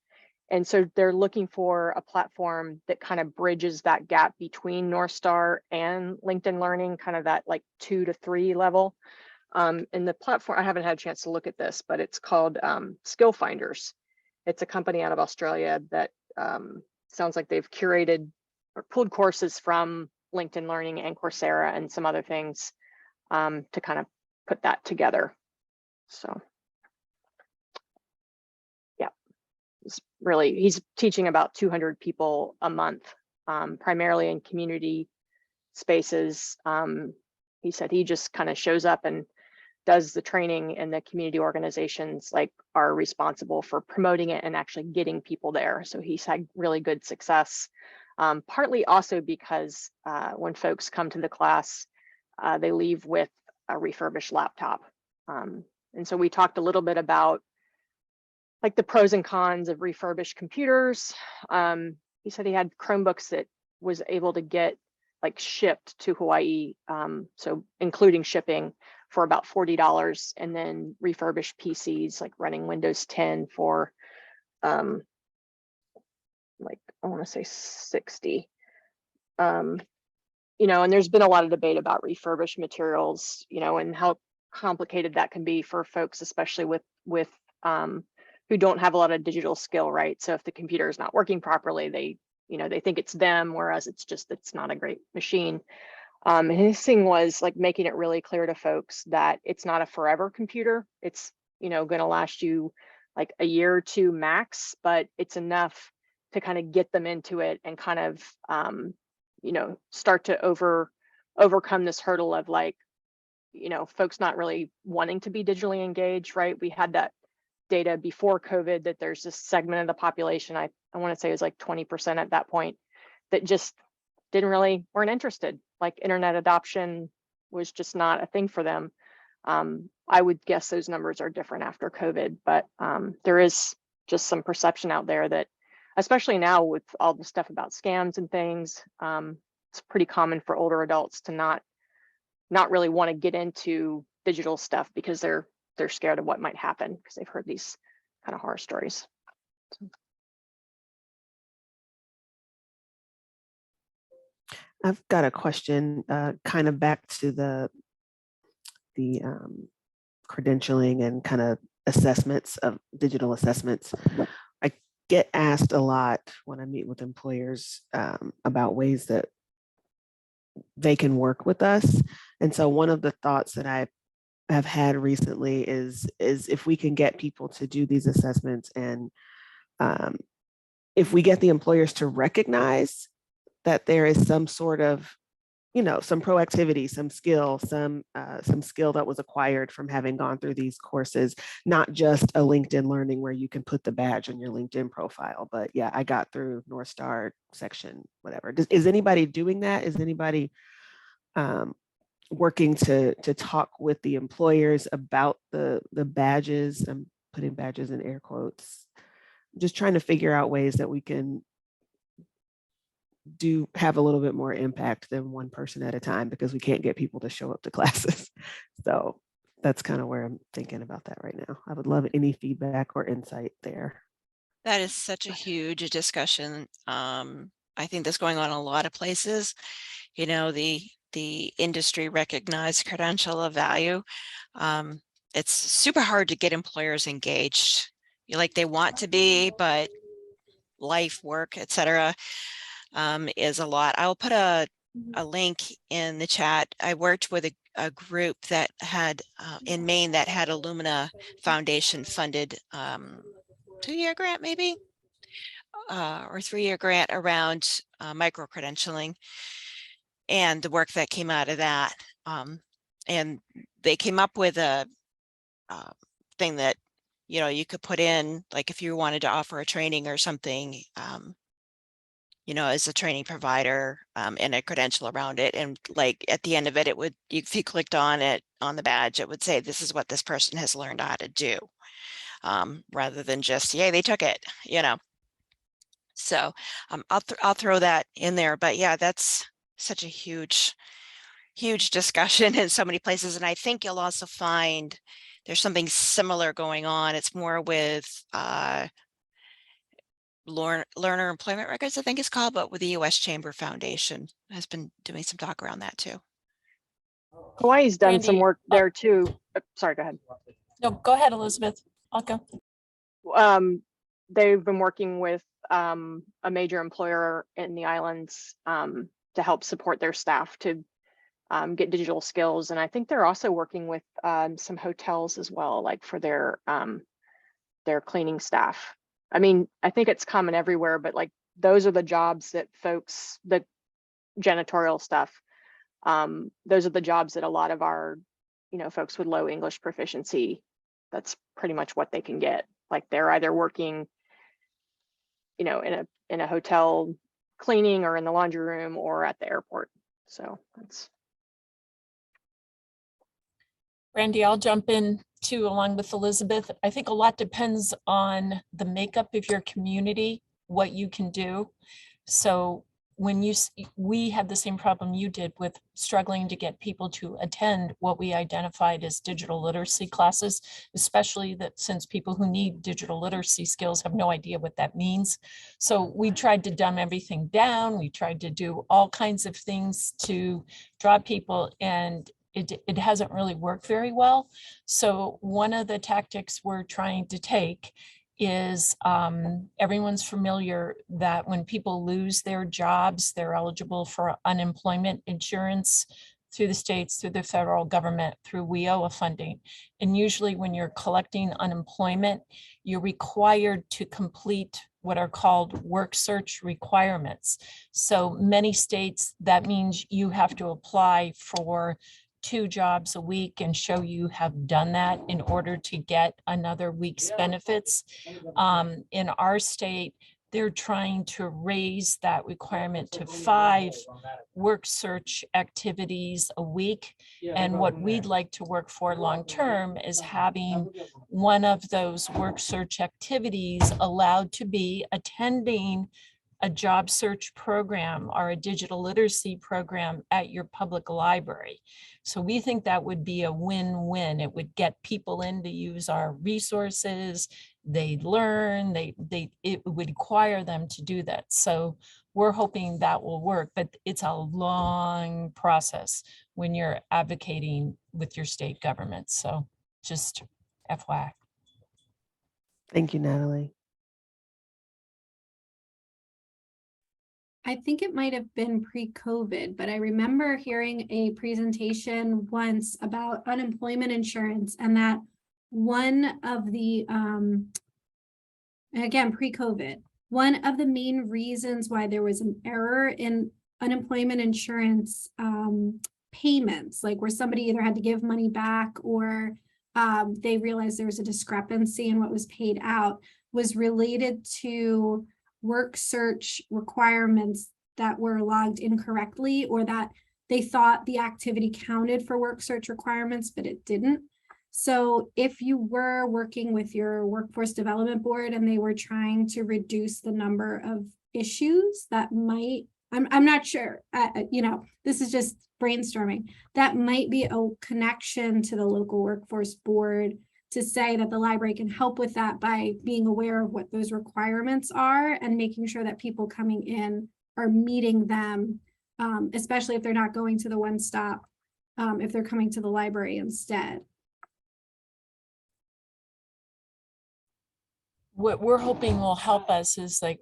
And so they're looking for a platform that kind of bridges that gap between North Star and LinkedIn Learning, kind of that like 2 to 3 level. And the platform, I haven't had a chance to look at this, but it's called Skill Finders. It's a company out of Australia that sounds like they've curated or pulled courses from LinkedIn Learning and Coursera and some other things to kind of put that together. So yeah, it's really, he's teaching about 200 people a month, primarily in community spaces. He said he just kind of shows up and does the training, and the community organizations like are responsible for promoting it and actually getting people there. So he's had really good success. Partly also because when folks come to the class, they leave with a refurbished laptop. And so we talked a little bit about like the pros and cons of refurbished computers. He said he had Chromebooks that was able to get like shipped to Hawaii, so including shipping, for about $40, and then refurbished PCs like running Windows 10 for like, I want to say 60. You know, and there's been a lot of debate about refurbished materials, you know, and how complicated that can be for folks, especially with who don't have a lot of digital skill, right? So if the computer is not working properly, they, you know, they think it's them, whereas it's just, it's not a great machine. And his thing was like making it really clear to folks that it's not a forever computer. It's, you know, going to last you like a year or 2 max, but it's enough to kind of get them into it and kind of, you know, start to overcome this hurdle of like, you know, folks not really wanting to be digitally engaged, right? We had that data before COVID that there's this segment of the population, I want to say it was like 20% at that point, that just weren't interested. Like internet adoption was just not a thing for them. I would guess those numbers are different after COVID, but there is just some perception out there that, especially now with all the stuff about scams and things, it's pretty common for older adults to not really want to get into digital stuff because they're scared of what might happen because they've heard these kind of horror stories. I've got a question, kind of back to the credentialing and kind of assessments of digital assessments. I get asked a lot when I meet with employers about ways that they can work with us. And so one of the thoughts that I have had recently is if we can get people to do these assessments, and if we get the employers to recognize that there is some sort of some proactivity, some skill that was acquired from having gone through these courses, not just a LinkedIn Learning where you can put the badge on your LinkedIn profile. But yeah, I got through North Star section, whatever. Is anybody doing that? Is anybody working to talk with the employers about the badges? I'm putting badges in air quotes. Just trying to figure out ways that we can have a little bit more impact than one person at a time, because we can't get people to show up to classes. So that's kind of where I'm thinking about that right now. I would love any feedback or insight there. That is such a huge discussion. I think that's going on in a lot of places. The industry recognized credential of value. It's super hard to get employers engaged. They want to be, but life, work, etc. Is a lot. I'll put a link in the chat. I worked with a group that had in Maine that had Illumina Foundation funded 2-year grant maybe, or 3-year grant around micro-credentialing and the work that came out of that. And they came up with a thing that, you could put in, like if you wanted to offer a training or something, as a training provider, and a credential around it. And like at the end of it, if you clicked on it on the badge, it would say, this is what this person has learned how to do, rather than just, yay, they took it, So I'll throw that in there. But yeah, that's such a huge discussion in so many places. And I think you'll also find there's something similar going on. It's more with learner employment records, I think it's called, but with the U.S. Chamber Foundation has been doing some talk around that too. Hawaii's done Brandy, some work there too. Sorry, go ahead. No, go ahead, Elizabeth. I'll go. They've been working with a major employer in the islands to help support their staff to get digital skills. And I think they're also working with some hotels as well, like for their cleaning staff. I mean, I think it's common everywhere, but like those are the jobs that the janitorial stuff, those are the jobs that a lot of our, folks with low English proficiency, that's pretty much what they can get. Like they're either working, in a hotel cleaning or in the laundry room or at the airport. So that's. Brandy, I'll jump in too, along with Elizabeth. I think a lot depends on the makeup of your community, what you can do. So when we had the same problem you did with struggling to get people to attend what we identified as digital literacy classes, especially that since people who need digital literacy skills have no idea what that means. So we tried to dumb everything down. We tried to do all kinds of things to draw people, and it hasn't really worked very well. So one of the tactics we're trying to take is everyone's familiar that when people lose their jobs, they're eligible for unemployment insurance through the states, through the federal government, through WIOA funding. And usually when you're collecting unemployment, you're required to complete what are called work search requirements. So many states, that means you have to apply for 2 jobs a week and show you have done that in order to get another week's benefits. In our state, they're trying to raise that requirement to 5 work search activities a week. And what we'd like to work for long-term is having one of those work search activities allowed to be attending a job search program or a digital literacy program at your public library. So we think that would be a win-win. It would get people in to use our resources. They'd learn, it would require them to do that. So we're hoping that will work, but it's a long process when you're advocating with your state government. So just FYI. Thank you, Natalie. I think it might have been pre-COVID, but I remember hearing a presentation once about unemployment insurance, and that one of the, again, pre-COVID, one of the main reasons why there was an error in unemployment insurance payments, like where somebody either had to give money back or they realized there was a discrepancy in what was paid out, was related to work search requirements that were logged incorrectly, or that they thought the activity counted for work search requirements, but it didn't. So if you were working with your workforce development board and they were trying to reduce the number of issues that might, I'm not sure, you know, this is just brainstorming, that might be a connection to the local workforce board to say that the library can help with that by being aware of what those requirements are and making sure that people coming in are meeting them, especially if they're not going to the one stop, if they're coming to the library instead. What we're hoping will help us is like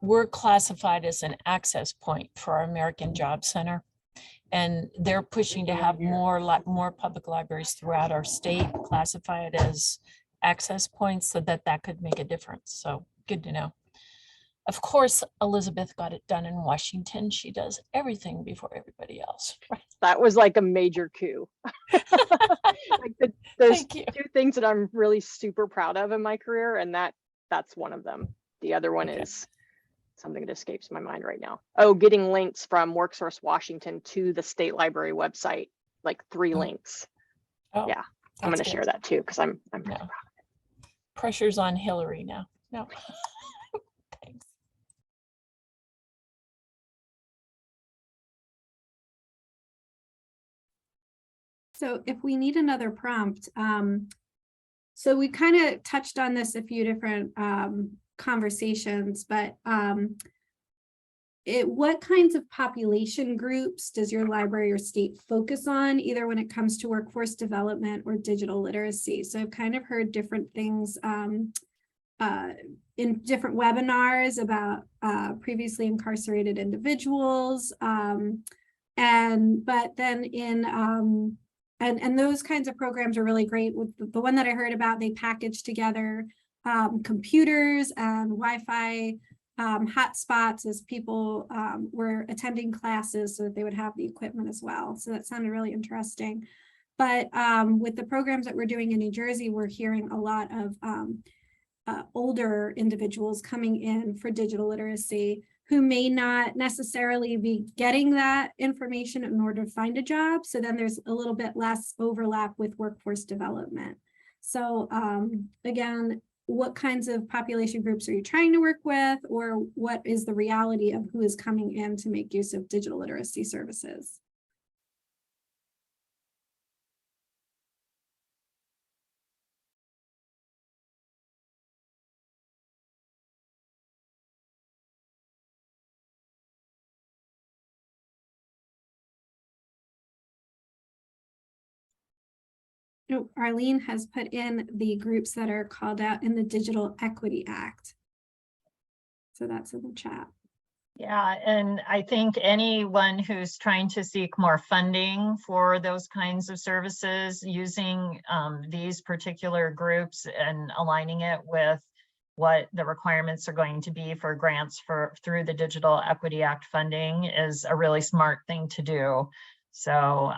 we're classified as an access point for our American Job Center. And they're pushing to have more public libraries throughout our state classified as access points so that could make a difference. So good to know. Of course, Elizabeth got it done in Washington. She does everything before everybody else. Right? That was like a major coup. Like there's two things that I'm really super proud of in my career, and that's one of them. The other one is something that escapes my mind right now. Oh, getting links from WorkSource Washington to the state library website, like 3 links. Oh, yeah, I'm going to share that too because I'm pretty proud of it. Pressure's on Hillary now. No. Thanks. So if we need another prompt, so we kind of touched on this a few different conversations, but what kinds of population groups does your library or state focus on, either when it comes to workforce development or digital literacy? So I've kind of heard different things in different webinars about previously incarcerated individuals, but then in and those kinds of programs are really great. With the one that I heard about, they package together computers and Wi-Fi hotspots as people were attending classes so that they would have the equipment as well. So that sounded really interesting. But with the programs that we're doing in New Jersey, we're hearing a lot of older individuals coming in for digital literacy who may not necessarily be getting that information in order to find a job. So then there's a little bit less overlap with workforce development. So again, what kinds of population groups are you trying to work with, or what is the reality of who is coming in to make use of digital literacy services? Oh, Arlene has put in the groups that are called out in the Digital Equity Act. So that's in the chat. Yeah, and I think anyone who's trying to seek more funding for those kinds of services, using these particular groups and aligning it with what the requirements are going to be for grants through the Digital Equity Act funding is a really smart thing to do. So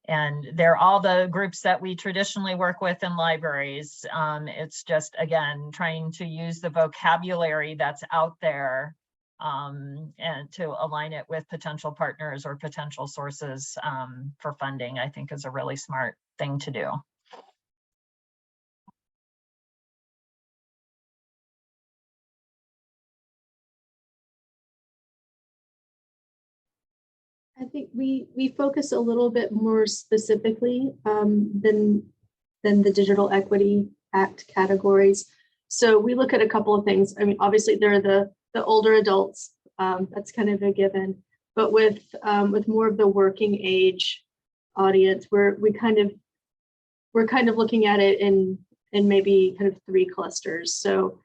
and they're all the groups that we traditionally work with in libraries. It's just, again, trying to use the vocabulary that's out there and to align it with potential partners or potential sources for funding, I think is a really smart thing to do. I think we focus a little bit more specifically than the Digital Equity Act categories. So we look at a couple of things. I mean, obviously there are the older adults, that's kind of a given, but with more of the working age audience, we're kind of looking at it in maybe kind of 3 clusters. So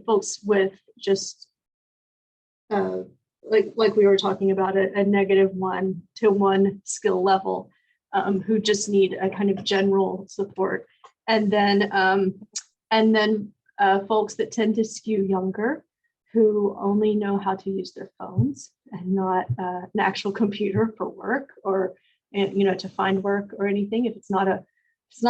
folks with just like we were talking about, a -1 to 1 skill level, who just need a kind of general support, and then folks that tend to skew younger, who only know how to use their phones and not an actual computer for work or, to find work or anything. If it's not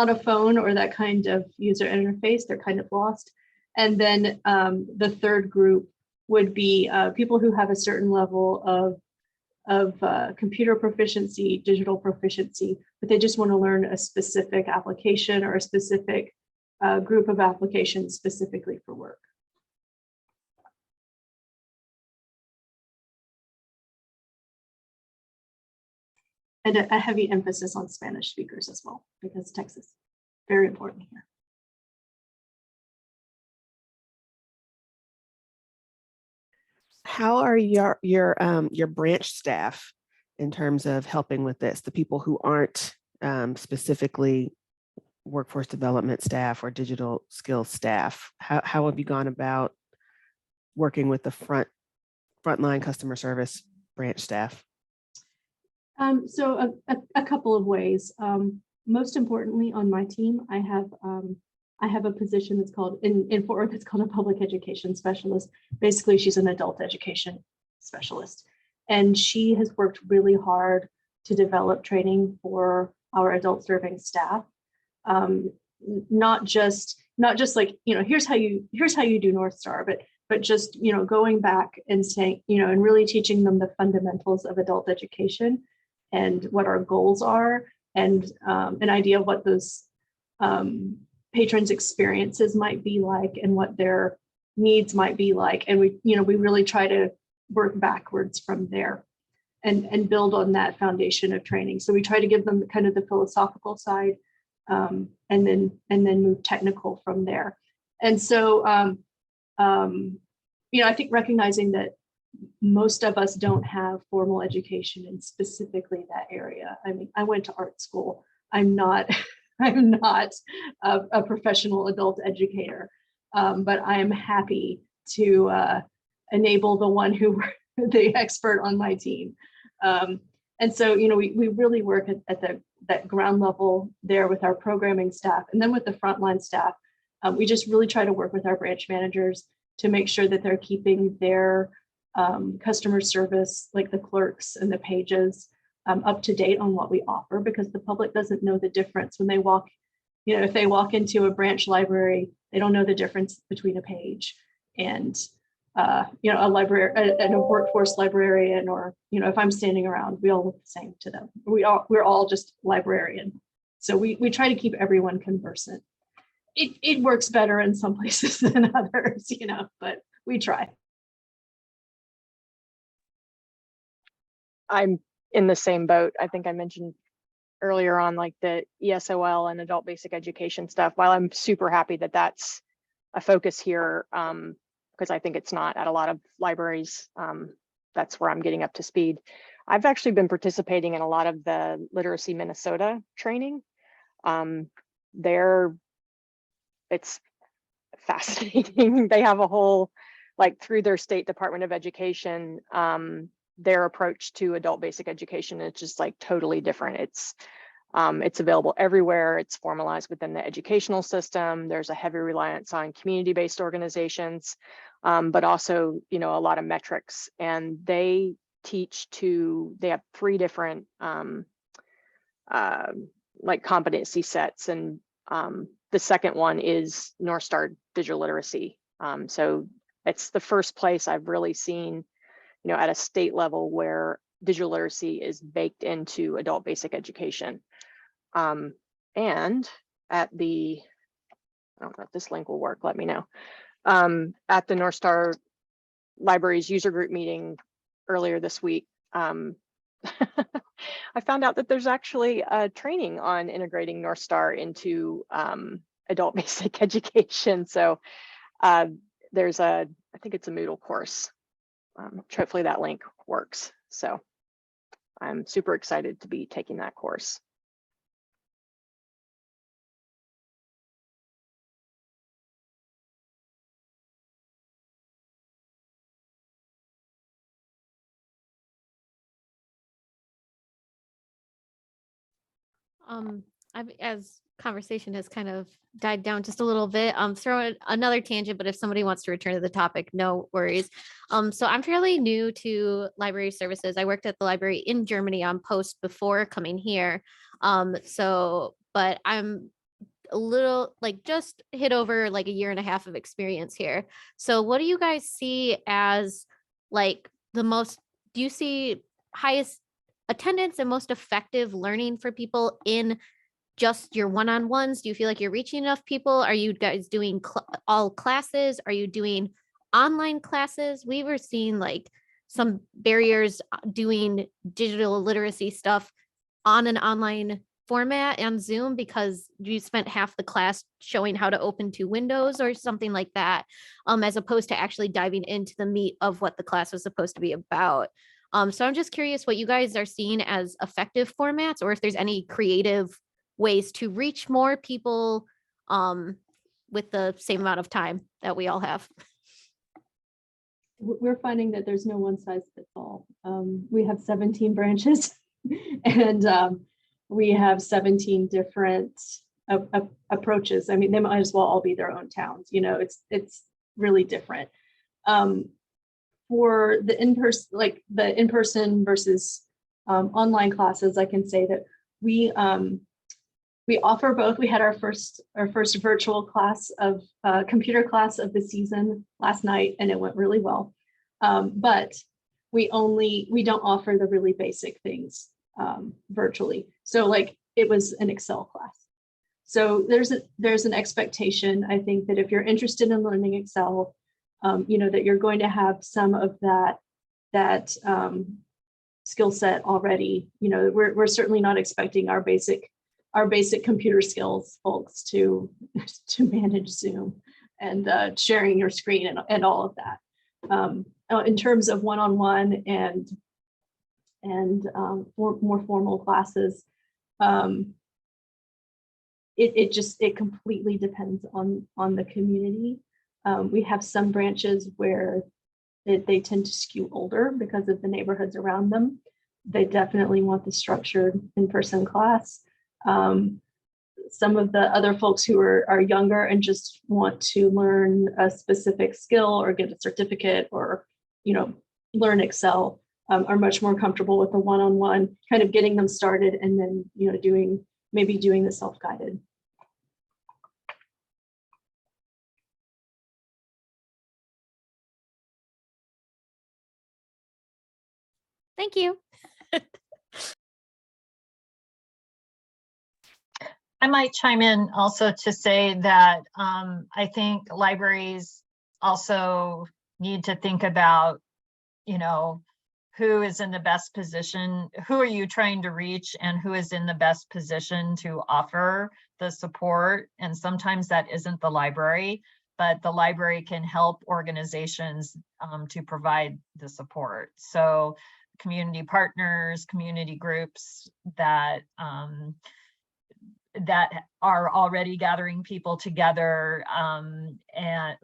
a phone or that kind of user interface, they're kind of lost. And then the third group would be people who have a certain level of computer proficiency, digital proficiency, but they just want to learn a specific application or a specific group of applications specifically for work. And a heavy emphasis on Spanish speakers as well, because Texas, very important here. How are your branch staff in terms of helping with this? The people who aren't specifically workforce development staff or digital skills staff. How have you gone about working with the frontline customer service branch staff? So a couple of ways. Most importantly, on my team, I have a position that's called in Fort Worth, it's called a public education specialist. Basically, she's an adult education specialist, and she has worked really hard to develop training for our adult serving staff. Not just like, here's how you do North Star, but just, going back and saying, and really teaching them the fundamentals of adult education and what our goals are, and an idea of what those patrons' experiences might be like and what their needs might be like. And we really try to work backwards from there and build on that foundation of training. So we try to give them kind of the philosophical side, and then move technical from there. And so, I think recognizing that most of us don't have formal education in specifically that area. I mean, I went to art school. I'm not a professional adult educator, but I am happy to enable the one who the expert on my team. And so, we really work at that ground level there with our programming staff, and then with the frontline staff, we just really try to work with our branch managers to make sure that they're keeping their customer service, like the clerks and the pages, up to date on what we offer, because the public doesn't know the difference when they walk. If they walk into a branch library, they don't know the difference between a page and a library and a workforce librarian, or if I'm standing around, we all look the same to them. We're all just librarian. So we try to keep everyone conversant. It works better in some places than others, but we try. I'm in the same boat. I think I mentioned earlier on, like the ESOL and adult basic education stuff. While I'm super happy that that's a focus here, because I think it's not at a lot of libraries. That's where I'm getting up to speed. I've actually been participating in a lot of the Literacy Minnesota training. It's fascinating. They have a whole, like, through their state Department of Education, their approach to adult basic education is just like totally different. It's available everywhere. It's formalized within the educational system. There's a heavy reliance on community-based organizations, but also, a lot of metrics. And they have 3 different like competency sets. And the second one is North Star digital literacy. So it's the first place I've really seen, at a state level where digital literacy is baked into adult basic education. And at the, I don't know if this link will work, let me know. At the North Star Libraries user group meeting earlier this week, I found out that there's actually a training on integrating North Star into adult basic education. So there's I think it's a Moodle course. Hopefully that link works. So I'm super excited to be taking that course. as conversation has kind of died down just a little bit, throw in another tangent, but if somebody wants to return to the topic, no worries. So I'm fairly new to library services. I worked at the library in Germany on post before coming here. But I'm a little like just hit over like a year and a half of experience here. So what do you guys see as like the most, do you see highest attendance and most effective learning for people in just your one-on-ones? Do you feel like you're reaching enough people? Are you guys doing all classes? Are you doing online classes? We were seeing like some barriers doing digital literacy stuff on an online format on Zoom because you spent half the class showing how to open 2 windows or something like that, as opposed to actually diving into the meat of what the class was supposed to be about. So I'm just curious what you guys are seeing as effective formats, or if there's any creative ways to reach more people with the same amount of time that we all have. We're finding that there's no one size fits all. We have 17 branches and we have 17 different approaches. I mean, they might as well all be their own towns. You know, it's really different. For the in-person versus online classes, I can say that we offer both. We had our first virtual class of computer class of the season last night, and it went really well. But we don't offer the really basic things virtually. So like it was an Excel class. So there's an expectation, I think, that if you're interested in learning Excel, you know, that you're going to have some of that skill set already. You know, we're certainly not expecting our basic computer skills folks to manage Zoom and sharing your screen and all of that. In terms of one-on-one and more formal classes, it completely depends on the community. We have some branches where they tend to skew older because of the neighborhoods around them. They definitely want the structured in-person class. Some of the other folks who are younger and just want to learn a specific skill or get a certificate or, you know, learn Excel are much more comfortable with the one-on-one, kind of getting them started and then, you know, doing the self-guided. Thank you. I might chime in also to say that I think libraries also need to think about, you know, who is in the best position, who are you trying to reach, and who is in the best position to offer the support. And sometimes that isn't the library, but the library can help organizations to provide the support. So community partners, community groups that are already gathering people together, and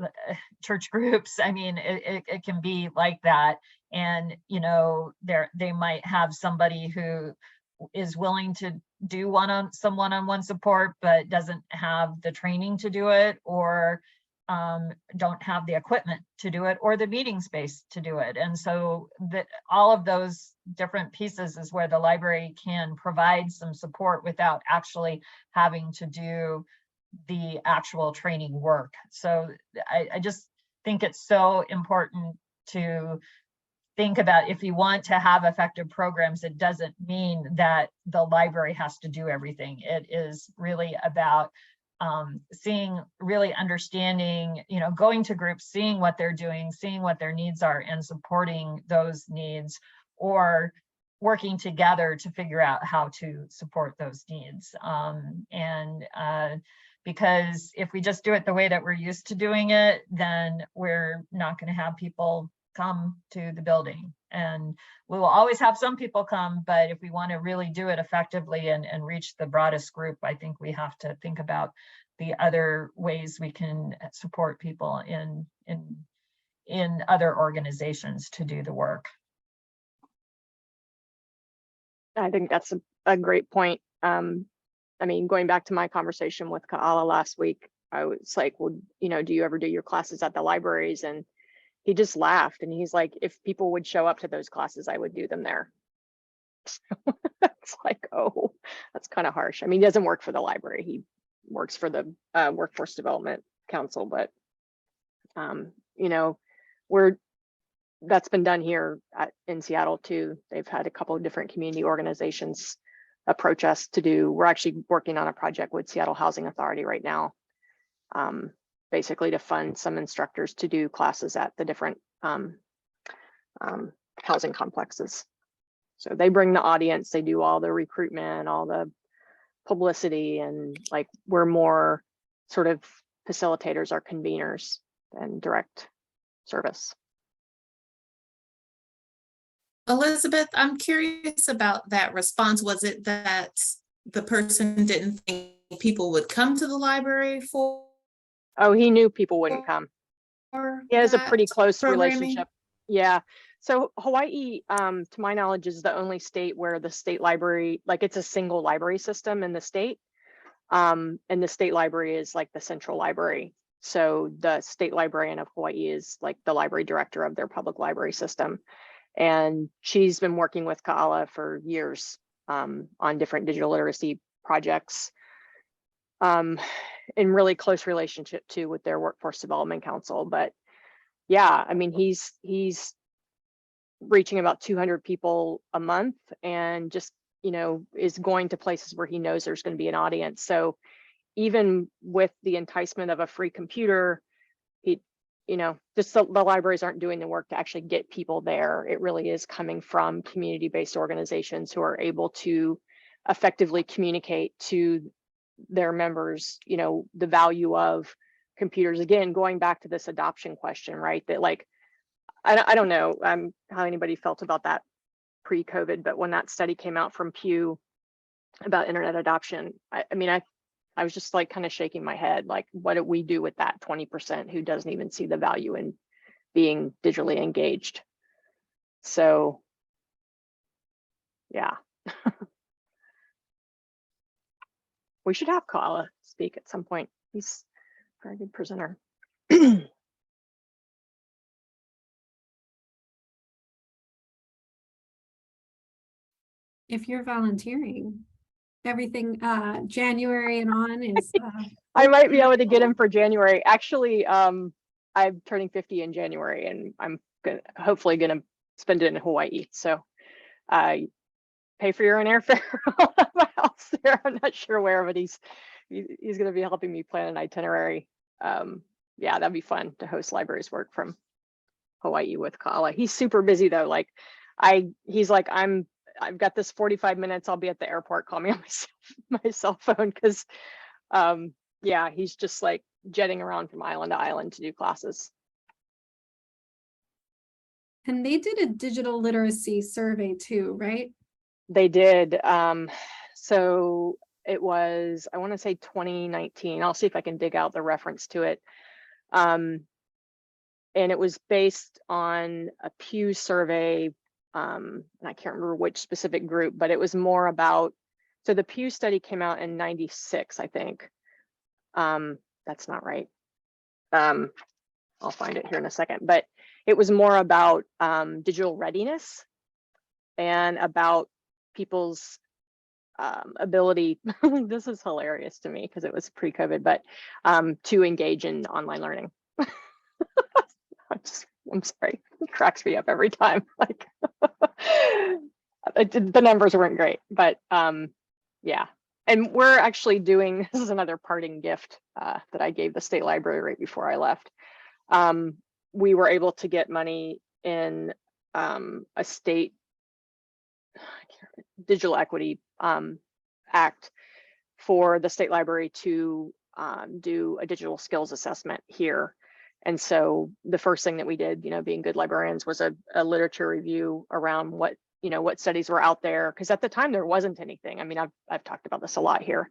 church groups. I mean, it can be like that. And, you know, they might have somebody who is willing to do some one-on-one support, but doesn't have the training to do it, or don't have the equipment to do it, or the meeting space to do it. And so all of those different pieces is where the library can provide some support without actually having to do the actual training work. So I just think it's so important to think about, if you want to have effective programs, it doesn't mean that the library has to do everything. It is really about really understanding, you know, going to groups, seeing what they're doing, seeing what their needs are, and supporting those needs, or working together to figure out how to support those needs. Because if we just do it the way that we're used to doing it, then we're not going to have people come to the building. And we will always have some people come, but if we want to really do it effectively and reach the broadest group, I think we have to think about the other ways we can support people in other organizations to do the work. I think that's a great point. I mean, going back to my conversation with Kaala last week, I was like, well, you know, do you ever do your classes at the libraries? And he just laughed and he's like, if people would show up to those classes, I would do them there. So it's like, oh, that's kind of harsh. I mean, he doesn't work for the library. He works for the Workforce Development Council, but you know, that's been done here in Seattle too. They've had a couple of different community organizations approach us to do. We're actually working on a project with Seattle Housing Authority right now, basically to fund some instructors to do classes at the different housing complexes. So they bring the audience, they do all the recruitment, all the publicity, and like we're more sort of facilitators or conveners than direct service. Elizabeth, I'm curious about that response. Was it that the person didn't think people would come to the library for? Oh, he knew people wouldn't come. He has a pretty close programming? relationship. Yeah. So Hawaii, to my knowledge, is the only state where the state library, like it's a single library system in the state. And the state library is like the central library. So the state librarian of Hawaii is like the library director of their public library system. And she's been working with Kaala for years on different digital literacy projects in really close relationship too with their Workforce Development Council. But yeah, I mean, he's reaching about 200 people a month and just, you know, is going to places where he knows there's going to be an audience. So even with the enticement of a free computer, you know, just the libraries aren't doing the work to actually get people there. It really is coming from community-based organizations who are able to effectively communicate to their members, you know, the value of computers. Again, going back to this adoption question, right? That like, I don't know how anybody felt about that pre-COVID, but when that study came out from Pew about internet adoption, I mean, I was just like kind of shaking my head, like, what do we do with that 20% who doesn't even see the value in being digitally engaged? So, yeah. We should have Kaala speak at some point. He's a very good presenter. If you're volunteering, everything January and on is I might be able to get him for January. Actually, I'm turning 50 in January and I'm hopefully gonna spend it in Hawaii. So pay for your own airfare. I'll have my house there. I'm not sure where, but he's gonna be helping me plan an itinerary. Yeah, that'd be fun to host libraries work from Hawaii with Kaala. He's super busy though. Like he's like, I've got this 45 minutes. I'll be at the airport. Call me on my cell phone because yeah, he's just like jetting around from island to island to do classes. And they did a digital literacy survey too, right? They did. So it was, I want to say 2019. I'll see if I can dig out the reference to it. And it was based on a Pew survey. And I can't remember which specific group, but it was more about, so the Pew study came out in 96, I think. That's not right. I'll find it here in a second, but it was more about digital readiness and about people's ability, this is hilarious to me because it was pre-COVID, but to engage in online learning. I'm sorry, it cracks me up every time. Like the numbers weren't great, but yeah. And we're actually doing, this is another parting gift that I gave the state library right before I left. We were able to get money in a state digital equity act for the state library to do a digital skills assessment here. And so the first thing that we did, you know, being good librarians, was a literature review around what, you know, what studies were out there, because at the time there wasn't anything. I mean, I've talked about this a lot here.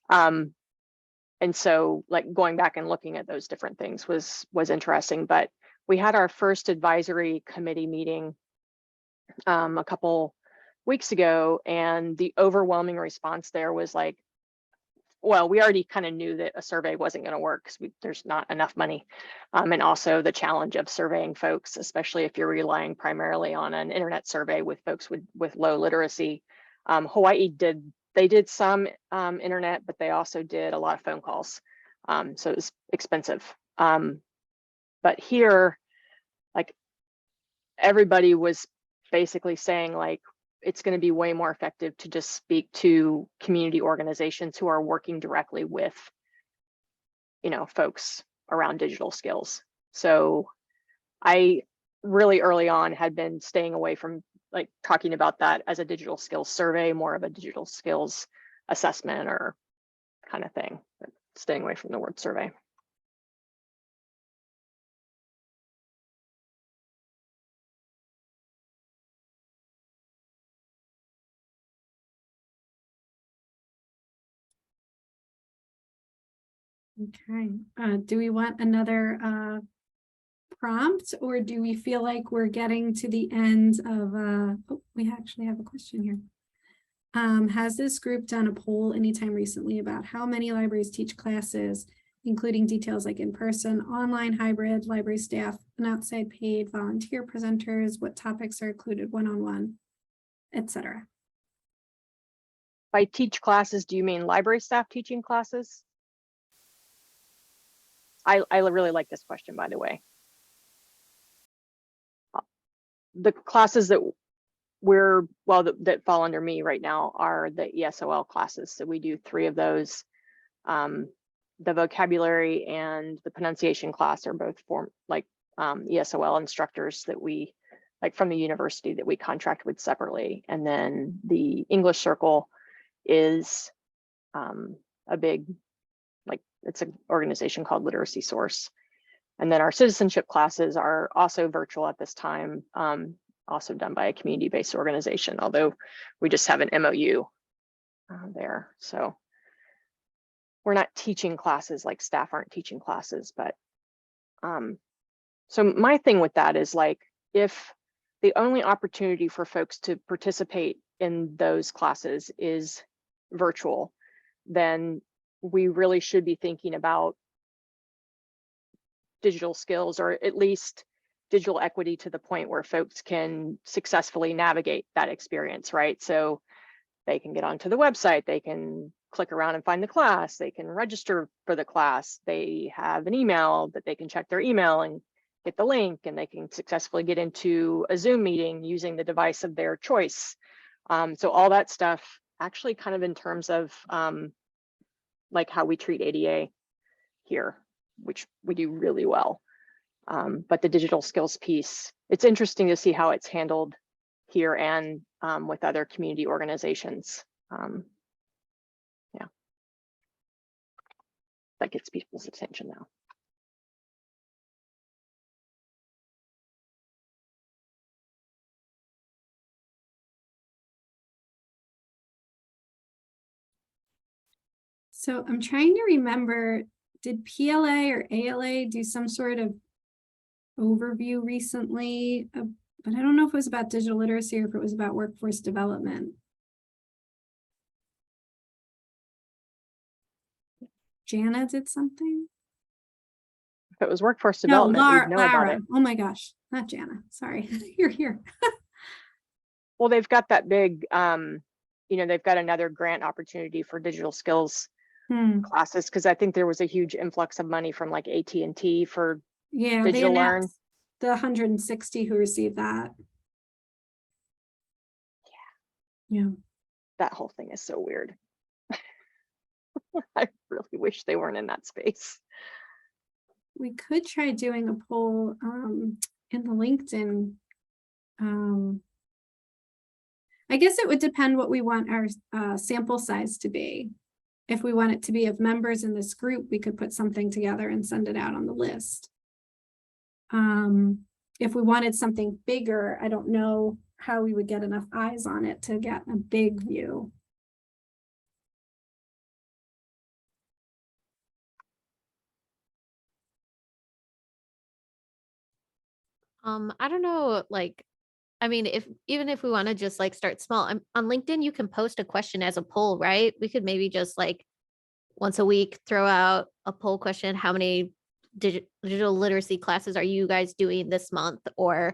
And so like going back and looking at those different things was interesting. But we had our first advisory committee meeting a couple weeks ago, and the overwhelming response there was like, well, we already kind of knew that a survey wasn't going to work because there's not enough money. And also the challenge of surveying folks, especially if you're relying primarily on an internet survey with folks with low literacy. Hawaii did some internet, but they also did a lot of phone calls. So it was expensive. But here, like, everybody was basically saying, like, it's going to be way more effective to just speak to community organizations who are working directly with, you know, folks around digital skills. So I really early on had been staying away from like talking about that as a digital skills survey, more of a digital skills assessment or kind of thing, but staying away from the word survey. Okay, do we want another prompt, or do we feel like we're getting to the end of, oh, we actually have a question here. Has this group done a poll anytime recently about how many libraries teach classes, including details like in-person, online, hybrid, library staff, and outside paid volunteer presenters, what topics are included one-on-one, etc.? By teach classes, do you mean library staff teaching classes? I really like this question, by the way. The classes that that fall under me right now are the ESOL classes. So we do 3 of those. The vocabulary and the pronunciation class are both ESOL instructors that we, like from the university, that we contract with separately. And then the English circle is a big, it's an organization called Literacy Source. And then our citizenship classes are also virtual at this time, also done by a community-based organization, although we just have an MOU there. So we're not teaching classes, like staff aren't teaching classes, but so my thing with that is, like, if the only opportunity for folks to participate in those classes is virtual, then we really should be thinking about digital skills, or at least digital equity, to the point where folks can successfully navigate that experience, right? So they can get onto the website, they can click around and find the class, they can register for the class, they have an email that they can check their email and get the link, and they can successfully get into a Zoom meeting using the device of their choice. So all that stuff, actually, kind of in terms of like how we treat ADA here, which we do really well. But the digital skills piece, it's interesting to see how it's handled here and with other community organizations. Yeah, that gets people's attention now. So I'm trying to remember, did PLA or ALA do some sort of overview recently? But I don't know if it was about digital literacy or if it was about workforce development. Jana did something? If it was workforce No, development, we'd know about Lara. it. Oh my gosh, not Jana. Sorry, you're here. Well, they've got that big, you know, they've got another grant opportunity for digital skills classes, because I think there was a huge influx of money from like AT&T for Yeah, Digital they Learn. announced the 160 who received that. Yeah. That whole thing is so weird. I really wish they weren't in that space. We could try doing a poll in the LinkedIn. I guess it would depend what we want our sample size to be. If we want it to be of members in this group, we could put something together and send it out on the list. If we wanted something bigger, I don't know how we would get enough eyes on it to get a big view. I don't know, like, I mean, even if we want to just like start small, on LinkedIn, you can post a question as a poll, right? We could maybe just like once a week, throw out a poll question. How many digital literacy classes are you guys doing this month? Or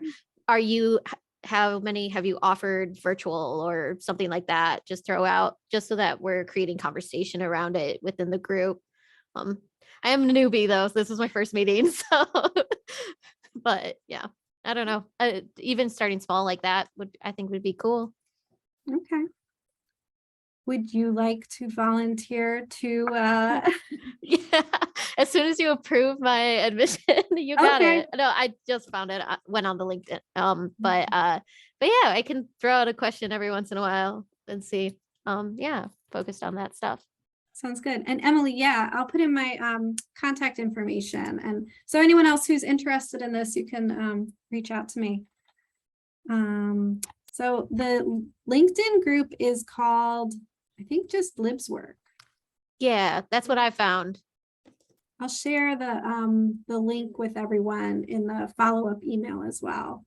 how many have you offered virtual or something like that? Just throw out, just so that we're creating conversation around it within the group. I am a newbie though, so this is my first meeting. So, but yeah, I don't know. Even starting small like that I think would be cool. Okay. Would you like to volunteer to Yeah, as soon as you approve my admission, you got Okay. it. No, I just found it. I went on the LinkedIn. But yeah, I can throw out a question every once in a while and see. Yeah, focused on that stuff. Sounds good. And Emily, yeah, I'll put in my contact information. And so anyone else who's interested in this, you can reach out to me. So the LinkedIn group is called, I think, just LibsWork. Yeah, that's what I found. I'll share the link with everyone in the follow-up email as well.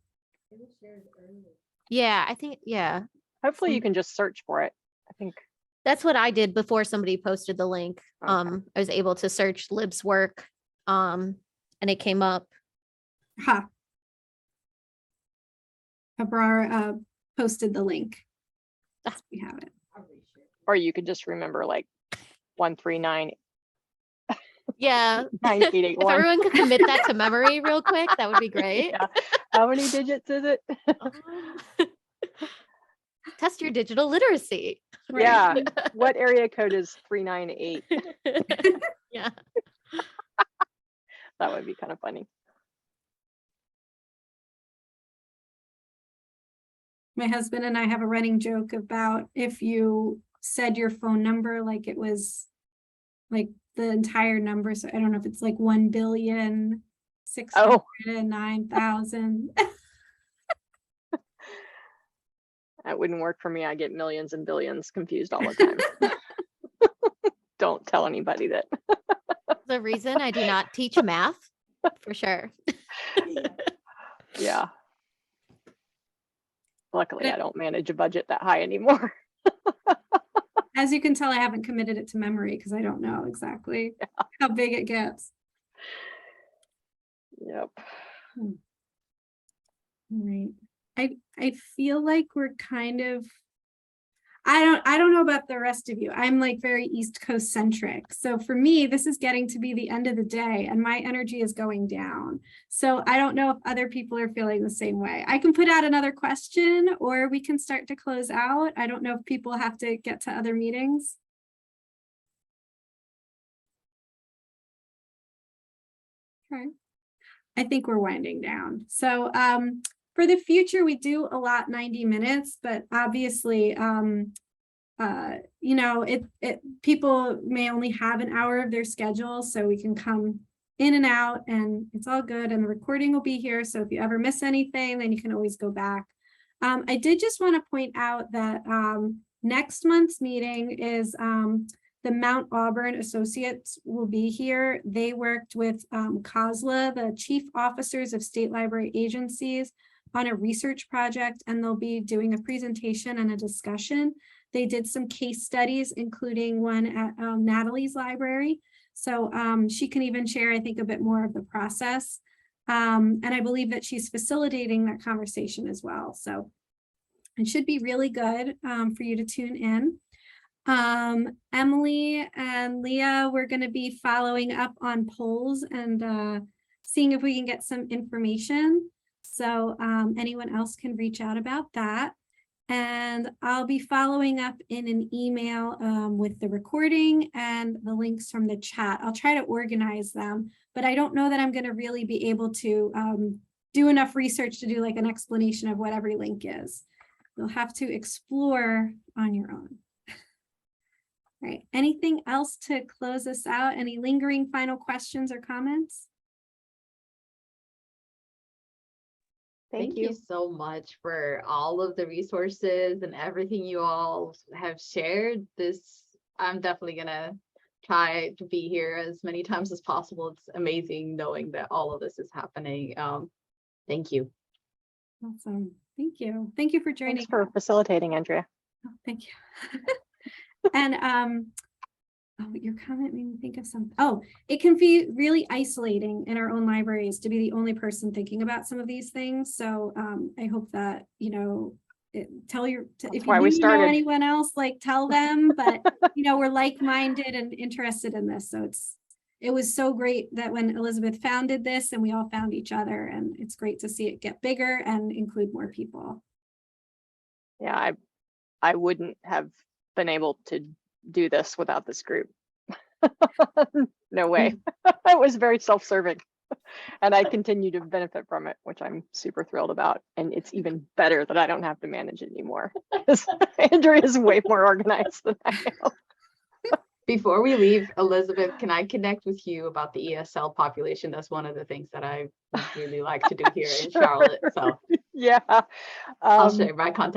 Yeah, I think, yeah. Hopefully you can just search for it. I think That's what I did before somebody posted the link. Okay. I was able to search LibsWork, and it came up. Ha. Abrar posted the link. We have it. or you could just remember like 139. Yeah. 9881. If everyone could commit that to memory real quick, that would be great. Yeah. How many digits is it? Test your digital literacy. Yeah. What area code is 398? Yeah. That would be kind of funny. My husband and I have a running joke about if you said your phone number like it was like the entire number. So I don't know if it's like 1,609,000. That wouldn't work for me. I get millions and billions confused all the time. Don't tell anybody that. The reason I do not teach math, for sure. Yeah. Luckily, I don't manage a budget that high anymore. As you can tell, I haven't committed it to memory because I don't know exactly how big it gets. Yep. All right. I feel like we're kind of, I don't know about the rest of you. I'm like very East Coast centric. So for me, this is getting to be the end of the day and my energy is going down. So I don't know if other people are feeling the same way. I can put out another question or we can start to close out. I don't know if people have to get to other meetings. Okay. I think we're winding down. So for the future, we do allot 90 minutes, but obviously, you know, people may only have an hour of their schedule, so we can come in and out and it's all good. And the recording will be here. So if you ever miss anything, then you can always go back. I did just want to point out that next month's meeting is the Mount Auburn Associates will be here. They worked with COSLA, the Chief Officers of State Library Agencies, on a research project, and they'll be doing a presentation and a discussion. They did some case studies, including one at Natalie's library. So she can even share, I think, a bit more of the process. And I believe that she's facilitating that conversation as well. So it should be really good for you to tune in. Emily and Leah, we're going to be following up on polls and seeing if we can get some information. So anyone else can reach out about that. And I'll be following up in an email with the recording and the links from the chat. I'll try to organize them, but I don't know that I'm going to really be able to do enough research to do like an explanation of what every link is. You'll have to explore on your own. All right, anything else to close us out? Any lingering final questions or comments? Thank you so much for all of the resources and everything you all have shared. I'm definitely gonna try to be here as many times as possible. It's amazing knowing that all of this is happening. Thank you. Awesome. Thank you. Thank you for joining. Thanks for facilitating, Andrea. Oh, thank you. And Oh, your comment made me think of something. Oh, it can be really isolating in our own libraries to be the only person thinking about some of these things. So I hope that, you know, tell your, if why you we do know started. anyone else, like tell them, but you know, we're like-minded and interested in this. So it was so great that when Elizabeth founded this and we all found each other, and it's great to see it get bigger and include more people. Yeah, I wouldn't have been able to do this without this group. No way. It was very self-serving. And I continue to benefit from it, which I'm super thrilled about. And it's even better that I don't have to manage it anymore. Andrea is way more organized than I am. Before we leave, Elizabeth, can I connect with you about the ESL population? That's one of the things that I really like to do here in Charlotte. So yeah, I'll share my contact